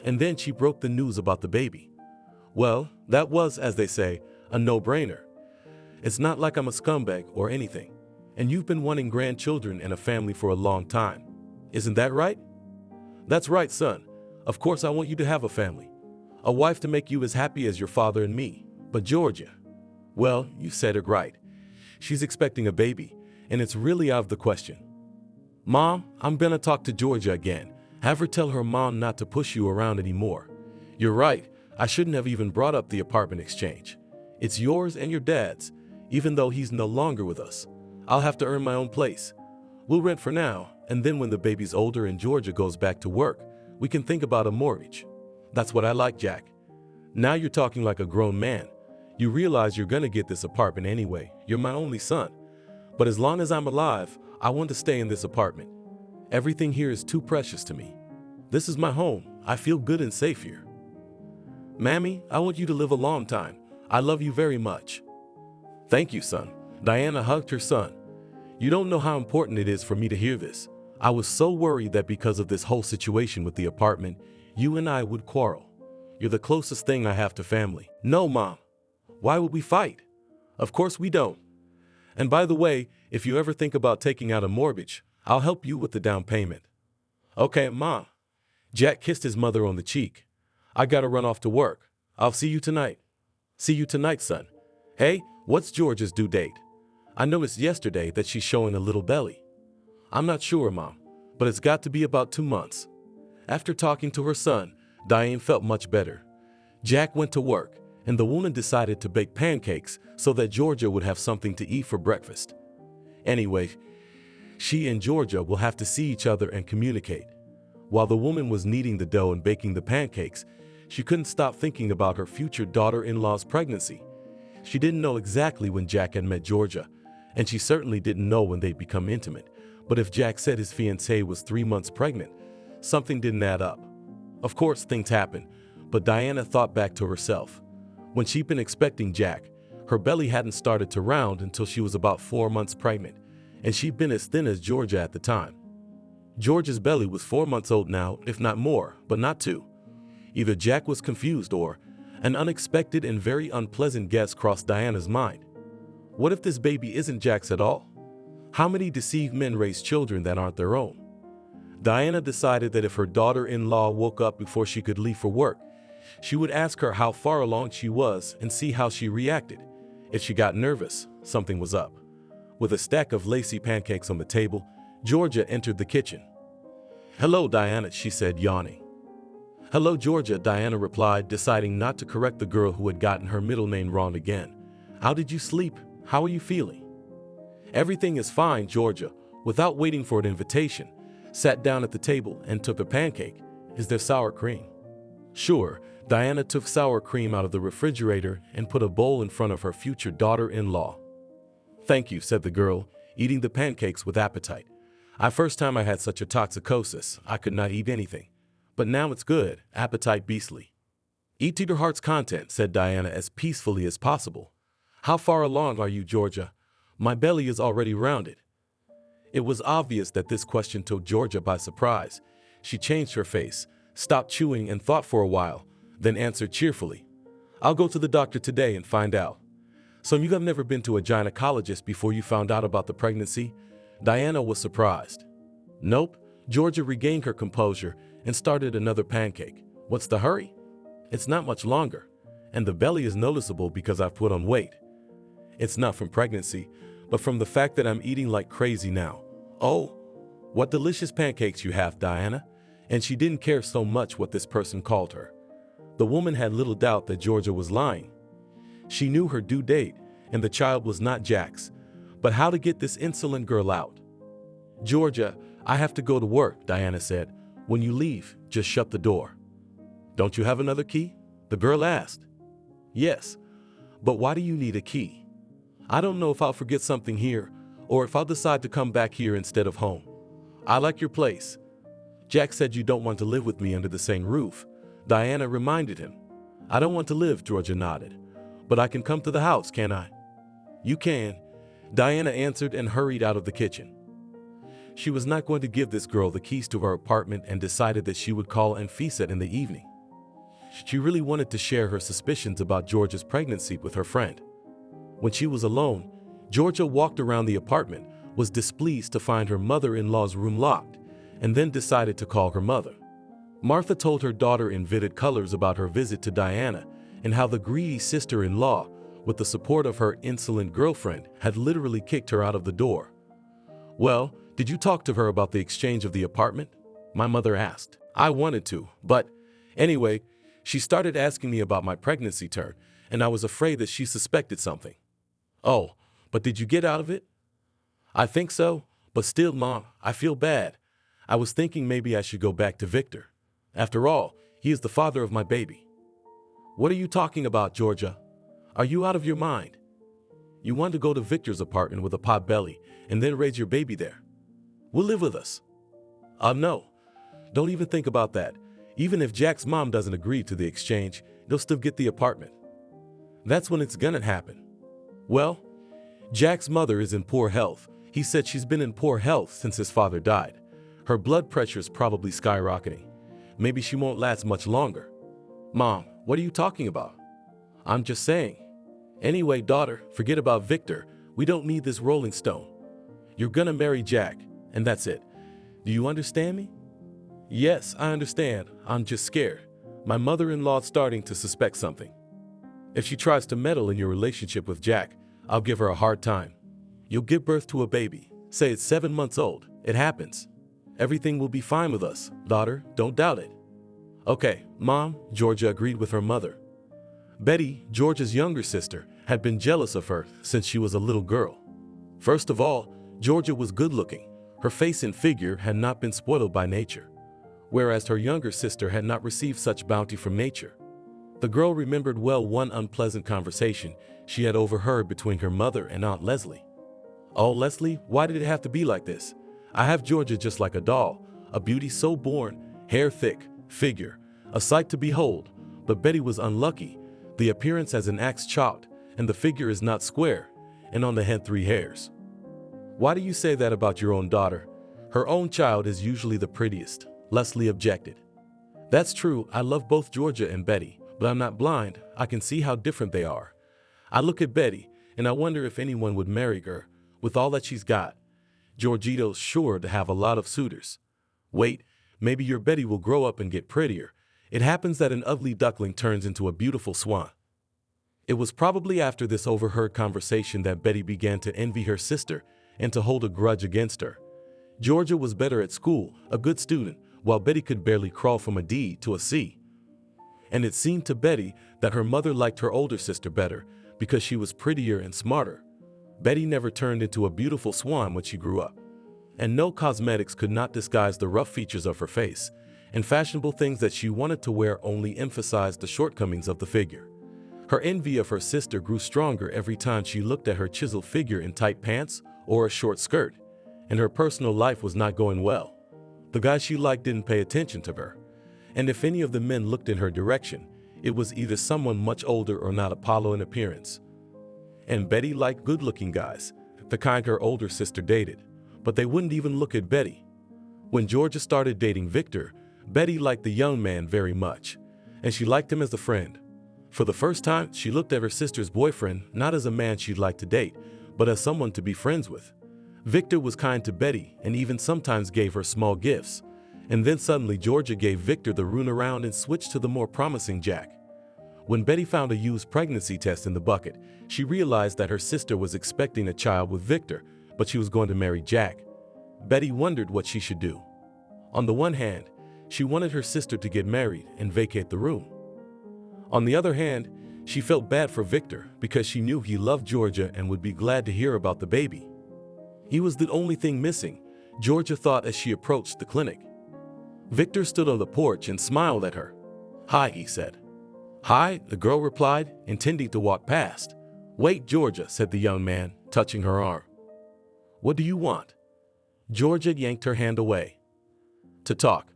And then she broke the news about the baby. Well, that was, as they say, a no-brainer. It's not like I'm a scumbag or anything. And you've been wanting grandchildren and a family for a long time. Isn't that right?" "That's right, son. Of course I want you to have a family. A wife to make you as happy as your father and me. But Georgia, well, you said it right. She's expecting a baby, and it's really out of the question." "Mom, I'm gonna talk to Georgia again. Have her tell her mom not to push you around anymore. You're right, I shouldn't have even brought up the apartment exchange. It's yours and your dad's, even though he's no longer with us. I'll have to earn my own place. We'll rent for now, and then when the baby's older and Georgia goes back to work, we can think about a mortgage." "That's what I like, Jack. Now you're talking like a grown man. You realize you're gonna get this apartment anyway. You're my only son. But as long as I'm alive, I want to stay in this apartment. Everything here is too precious to me. This is my home. I feel good and safe here." "Mammy, I want you to live a long time. I love you very much." "Thank you, son." Diana hugged her son. "You don't know how important it is for me to hear this. I was so worried that because of this whole situation with the apartment, you and I would quarrel. You're the closest thing I have to family." "No, Mom. Why would we fight? Of course we don't. And by the way, if you ever think about taking out a mortgage, I'll help you with the down payment." "Okay, Mom." Jack kissed his mother on the cheek. "I gotta run off to work. I'll see you tonight." "See you tonight, son. Hey, what's Georgia's due date? I noticed yesterday that she's showing a little belly." "I'm not sure, Mom, but it's got to be about 2 months." After talking to her son, Diane felt much better. Jack went to work, and the woman decided to bake pancakes so that Georgia would have something to eat for breakfast. Anyway, she and Georgia will have to see each other and communicate. While the woman was kneading the dough and baking the pancakes, she couldn't stop thinking about her future daughter-in-law's pregnancy. She didn't know exactly when Jack had met Georgia, and she certainly didn't know when they'd become intimate. But if Jack said his fiancée was 3 months pregnant, something didn't add up. Of course, things happen, but Diana thought back to herself. When she'd been expecting Jack, her belly hadn't started to round until she was about 4 months pregnant, and she'd been as thin as Georgia at the time. George's belly was 4 months old now, if not more, but not 2. Either Jack was confused or an unexpected and very unpleasant guess crossed Diana's mind. What if this baby isn't Jack's at all? How many deceived men raise children that aren't their own? Diana decided that if her daughter-in-law woke up before she could leave for work, she would ask her how far along she was and see how she reacted. If she got nervous, something was up. With a stack of lacy pancakes on the table, Georgia entered the kitchen. "Hello, Diana," she said, yawning. "Hello, Georgia," Diana replied, deciding not to correct the girl who had gotten her middle name wrong again. "How did you sleep? How are you feeling?" "Everything is fine," Georgia, without waiting for an invitation, sat down at the table and took a pancake. "Is there sour cream?" "Sure." Diana took sour cream out of the refrigerator and put a bowl in front of her future daughter-in-law. "Thank you," said the girl, eating the pancakes with appetite. First time I had such a toxicosis, I could not eat anything. But now it's good, appetite beastly. "Eat to your heart's content," said Diana as peacefully as possible. "How far along are you, Georgia? My belly is already rounded." It was obvious that this question took Georgia by surprise. She changed her face, stopped chewing and thought for a while, then answered cheerfully, "I'll go to the doctor today and find out." "So you have never been to a gynecologist before you found out about the pregnancy?" Diana was surprised. "Nope." Georgia regained her composure and started another pancake. "What's the hurry? It's not much longer, and the belly is noticeable because I've put on weight. It's not from pregnancy, but from the fact that I'm eating like crazy now." "Oh, what delicious pancakes you have, Diana." And she didn't care so much what this person called her. The woman had little doubt that Georgia was lying. She knew her due date, and the child was not Jack's. But how to get this insolent girl out? "Georgia, I have to go to work," Diana said. "When you leave, just shut the door." "Don't you have another key?" the girl asked. "Yes, but why do you need a key?" "I don't know if I'll forget something here, or if I'll decide to come back here instead of home. I like your place." "Jack said you don't want to live with me under the same roof," Diana reminded him. "I don't want to live," Georgia nodded. "But I can come to the house, can't I?" "You can," Diana answered and hurried out of the kitchen. She was not going to give this girl the keys to her apartment and decided that she would call Anfisa in the evening. She really wanted to share her suspicions about Georgia's pregnancy with her friend. When she was alone, Georgia walked around the apartment, was displeased to find her mother-in-law's room locked, and then decided to call her mother. Martha told her daughter in vivid colors about her visit to Diana and how the greedy sister-in-law, with the support of her insolent girlfriend, had literally kicked her out of the door. "Well, did you talk to her about the exchange of the apartment?" my mother asked. "I wanted to, but anyway, she started asking me about my pregnancy turn, and I was afraid that she suspected something." "Oh, but did you get out of it?" "I think so, but still, Mom, I feel bad. I was thinking maybe I should go back to Victor. After all, he is the father of my baby." "What are you talking about, Georgia? Are you out of your mind? You want to go to Victor's apartment with a pot belly and then raise your baby there? Will live with us." No. Don't even think about that. Even if Jack's mom doesn't agree to the exchange, they'll still get the apartment. That's when it's gonna happen." "Well, Jack's mother is in poor health. He said she's been in poor health since his father died. Her blood pressure is probably skyrocketing. Maybe she won't last much longer." "Mom, what are you talking about?" "I'm just saying. Anyway, daughter, forget about Victor. We don't need this Rolling Stone. You're gonna marry Jack, and that's it. Do you understand me?" "Yes, I understand. I'm just scared. My mother-in-law's starting to suspect something. If she tries to meddle in your relationship with Jack, I'll give her a hard time. You'll give birth to a baby. Say it's 7 months old. It happens. Everything will be fine with us, daughter. Don't doubt it." "Okay, Mom," Georgia agreed with her mother. Betty, Georgia's younger sister, had been jealous of her since she was a little girl. First of all, Georgia was good-looking. Her face and figure had not been spoiled by nature, whereas her younger sister had not received such bounty from nature. The girl remembered well one unpleasant conversation she had overheard between her mother and Aunt Leslie. "Oh, Leslie, why did it have to be like this? I have Georgia just like a doll, a beauty so born, hair thick, figure, a sight to behold. But Betty was unlucky. The appearance has an axe chopped, and the figure is not square, and on the head 3 hairs." "Why do you say that about your own daughter? Her own child is usually the prettiest, Leslie objected. That's true, I love both Georgia and Betty, but I'm not blind, I can see how different they are. I look at Betty, and I wonder if anyone would marry her, with all that she's got. Georgito's sure to have a lot of suitors. Wait, maybe your Betty will grow up and get prettier. It happens that an ugly duckling turns into a beautiful swan. It was probably after this overheard conversation that Betty began to envy her sister and to hold a grudge against her. Georgia was better at school, a good student, while Betty could barely crawl from a D to a C. And it seemed to Betty that her mother liked her older sister better because she was prettier and smarter. Betty never turned into a beautiful swan when she grew up. And no cosmetics could not disguise the rough features of her face, and fashionable things that she wanted to wear only emphasized the shortcomings of the figure. Her envy of her sister grew stronger every time she looked at her chiseled figure in tight pants or a short skirt, and her personal life was not going well. The guy she liked didn't pay attention to her, and if any of the men looked in her direction, it was either someone much older or not Apollo in appearance. And Betty liked good-looking guys, the kind her older sister dated, but they wouldn't even look at Betty. When Georgia started dating Victor, Betty liked the young man very much, and she liked him as a friend. For the first time, she looked at her sister's boyfriend not as a man she'd like to date, but as someone to be friends with. Victor was kind to Betty and even sometimes gave her small gifts. And then suddenly Georgia gave Victor the runaround and switched to the more promising Jack. When Betty found a used pregnancy test in the bucket, she realized that her sister was expecting a child with Victor, but she was going to marry Jack. Betty wondered what she should do. On the one hand, she wanted her sister to get married and vacate the room. On the other hand, she felt bad for Victor because she knew he loved Georgia and would be glad to hear about the baby. He was the only thing missing, Georgia thought as she approached the clinic. Victor stood on the porch and smiled at her. "Hi," he said. "Hi," the girl replied, intending to walk past. "Wait, Georgia," said the young man, touching her arm. "What do you want?" Georgia yanked her hand away. "To talk.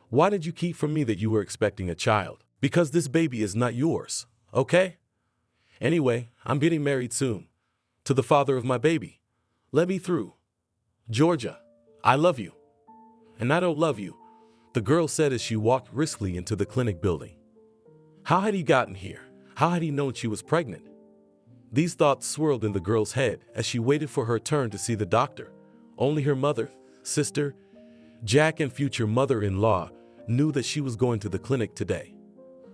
Why did you keep from me that you were expecting a child? Because this baby is not yours, okay? Anyway, I'm getting married soon. To the father of my baby. Let me through." "Georgia, I love you." "And I don't love you," the girl said as she walked briskly into the clinic building. How had he gotten here? How had he known she was pregnant? These thoughts swirled in the girl's head as she waited for her turn to see the doctor. Only her mother, sister, Jack, and future mother-in-law knew that she was going to the clinic today.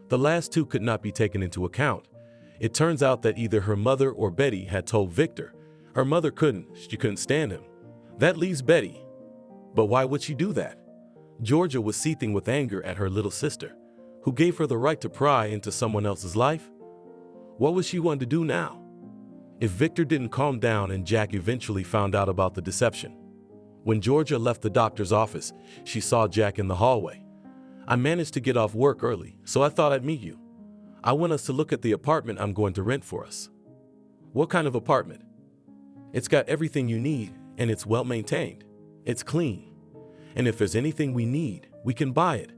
The last two could not be taken into account. It turns out that either her mother or Betty had told Victor. Her mother couldn't. She couldn't stand him. That leaves Betty. But why would she do that? Georgia was seething with anger at her little sister, who gave her the right to pry into someone else's life. What was she going to do now? If Victor didn't calm down and Jack eventually found out about the deception. When Georgia left the doctor's office, she saw Jack in the hallway. "I managed to get off work early, so I thought I'd meet you. I want us to look at the apartment I'm going to rent for us." "What kind of apartment?" "It's got everything you need, and it's well maintained. It's clean. And if there's anything we need, we can buy it.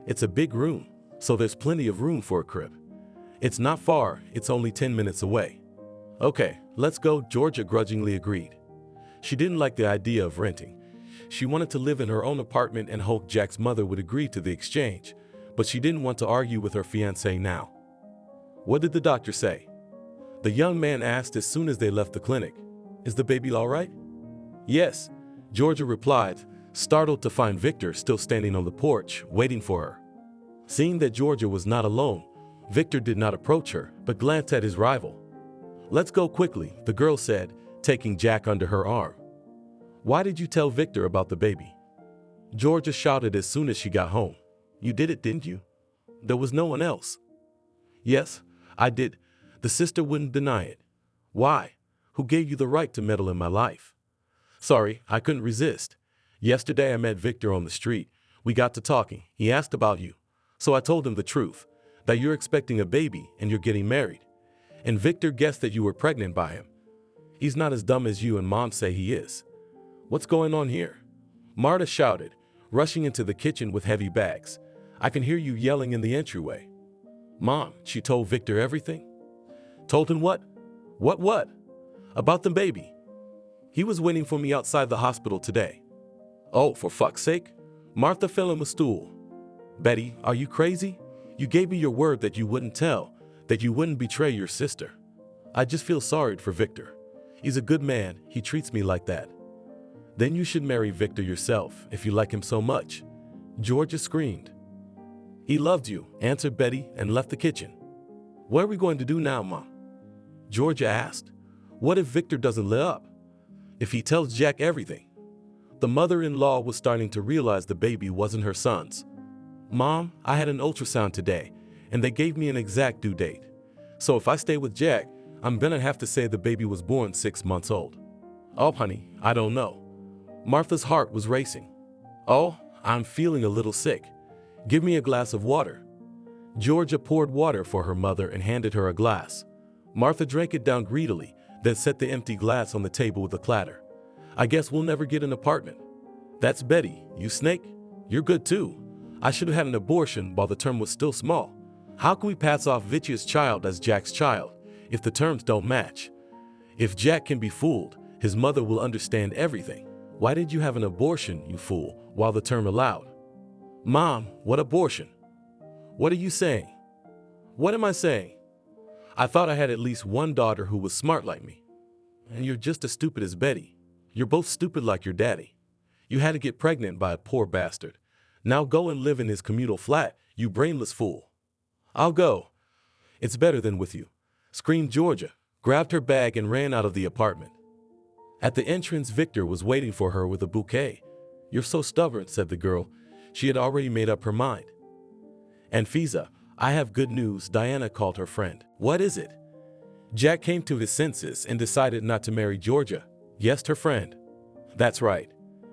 It's a big room, so there's plenty of room for a crib. It's not far, it's only 10 minutes away." "Okay, let's go," Georgia grudgingly agreed. She didn't like the idea of renting. She wanted to live in her own apartment and hoped Jack's mother would agree to the exchange, but she didn't want to argue with her fiancé now. "What did the doctor say?" the young man asked as soon as they left the clinic. "Is the baby all right?" "Yes," Georgia replied, startled to find Victor still standing on the porch, waiting for her. Seeing that Georgia was not alone, Victor did not approach her, but glanced at his rival. "Let's go quickly," the girl said, taking Jack under her arm. "Why did you tell Victor about the baby?" Georgia shouted as soon as she got home. "You did it, didn't you? There was no one else." "Yes, I did." The sister wouldn't deny it. "Why? Who gave you the right to meddle in my life?" "Sorry, I couldn't resist. Yesterday I met Victor on the street. We got to talking. He asked about you. So I told him the truth, that you're expecting a baby and you're getting married. And Victor guessed that you were pregnant by him. He's not as dumb as you and Mom say he is." "What's going on here?" Marta shouted, rushing into the kitchen with heavy bags. "I can hear you yelling in the entryway." "Mom, she told Victor everything?" "Told him what?" What? "About the baby. He was waiting for me outside the hospital today." Oh, for fuck's sake. Martha fell on a stool. Betty, are you crazy? You gave me your word that you wouldn't tell, that you wouldn't betray your sister. I just feel sorry for Victor. He's a good man. He treats me like that. Then you should marry Victor yourself if you like him so much. Georgia screamed. He loved you, answered Betty and left the kitchen. What are we going to do now, Mom? Georgia asked. What if Victor doesn't live up? If he tells Jack everything? The mother-in-law was starting to realize the baby wasn't her son's. Mom, I had an ultrasound today, and they gave me an exact due date. So if I stay with Jack, I'm gonna have to say the baby was born 6 months old. Oh, honey, I don't know. Martha's heart was racing. Oh, I'm feeling a little sick. Give me a glass of water. Georgia poured water for her mother and handed her a glass. Martha drank it down greedily, then set the empty glass on the table with a clatter. I guess we'll never get an apartment. That's Betty, you snake. You're good too. I should have had an abortion while the term was still small. How can we pass off Vitya's child as Jack's child if the terms don't match? If Jack can be fooled, his mother will understand everything. Why did you have an abortion, you fool, while the term allowed? Mom, what abortion? What are you saying? What am I saying? I thought I had at least one daughter who was smart like me. And you're just as stupid as Betty. You're both stupid like your daddy. You had to get pregnant by a poor bastard. Now go and live in his communal flat, you brainless fool. I'll go. It's better than with you, screamed Georgia, grabbed her bag and ran out of the apartment. At the entrance, Victor was waiting for her with a bouquet. You're so stubborn, said the girl. She had already made up her mind. Anfisa, I have good news, Diana called her friend. What is it? Jack came to his senses and decided not to marry Georgia, guessed her friend. That's right.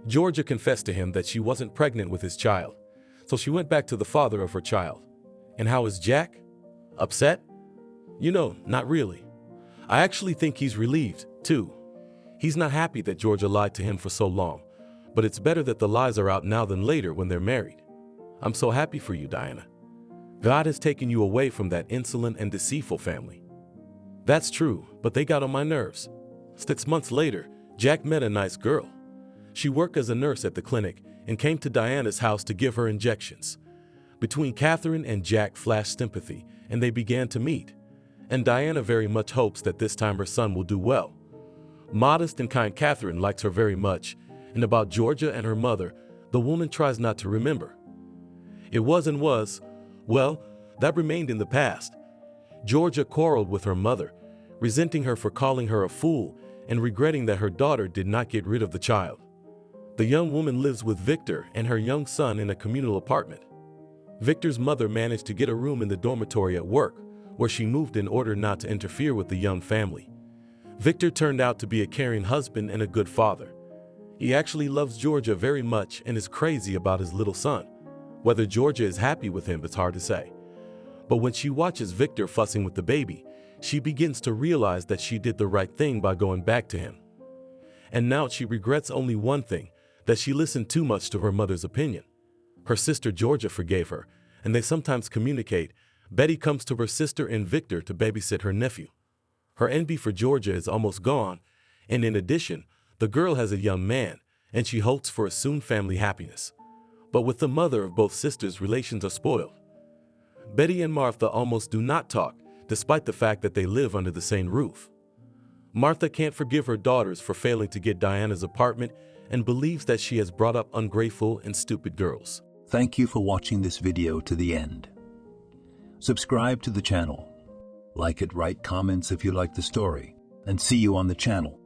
Georgia confessed to him that she wasn't pregnant with his child, so she went back to the father of her child. And how is Jack? Upset? You know, not really. I actually think he's relieved, too. He's not happy that Georgia lied to him for so long, but it's better that the lies are out now than later when they're married. I'm so happy for you, Diana. God has taken you away from that insolent and deceitful family. That's true, but they got on my nerves. 6 months later, Jack met a nice girl. She worked as a nurse at the clinic and came to Diana's house to give her injections. Between Catherine and Jack flashed sympathy, and they began to meet. And Diana very much hopes that this time her son will do well. Modest and kind Catherine likes her very much, and about Georgia and her mother, the woman tries not to remember. It was and was, well, that remained in the past. Georgia quarreled with her mother, resenting her for calling her a fool and regretting that her daughter did not get rid of the child. The young woman lives with Victor and her young son in a communal apartment. Victor's mother managed to get a room in the dormitory at work, where she moved in order not to interfere with the young family. Victor turned out to be a caring husband and a good father. He actually loves Georgia very much and is crazy about his little son. Whether Georgia is happy with him, it's hard to say. But when she watches Victor fussing with the baby, she begins to realize that she did the right thing by going back to him. And now she regrets only one thing, that she listened too much to her mother's opinion. Her sister Georgia forgave her, and they sometimes communicate. Betty comes to her sister and Victor to babysit her nephew. Her envy for Georgia is almost gone, and in addition, the girl has a young man, and she hopes for a soon family happiness. But with the mother of both sisters, relations are spoiled. Betty and Martha almost do not talk, despite the fact that they live under the same roof. Martha can't forgive her daughters for failing to get Diana's apartment and believes that she has brought up ungrateful and stupid girls. Thank you for watching this video to the end. Subscribe to the channel. Like it, write comments if you like the story, and see you on the channel.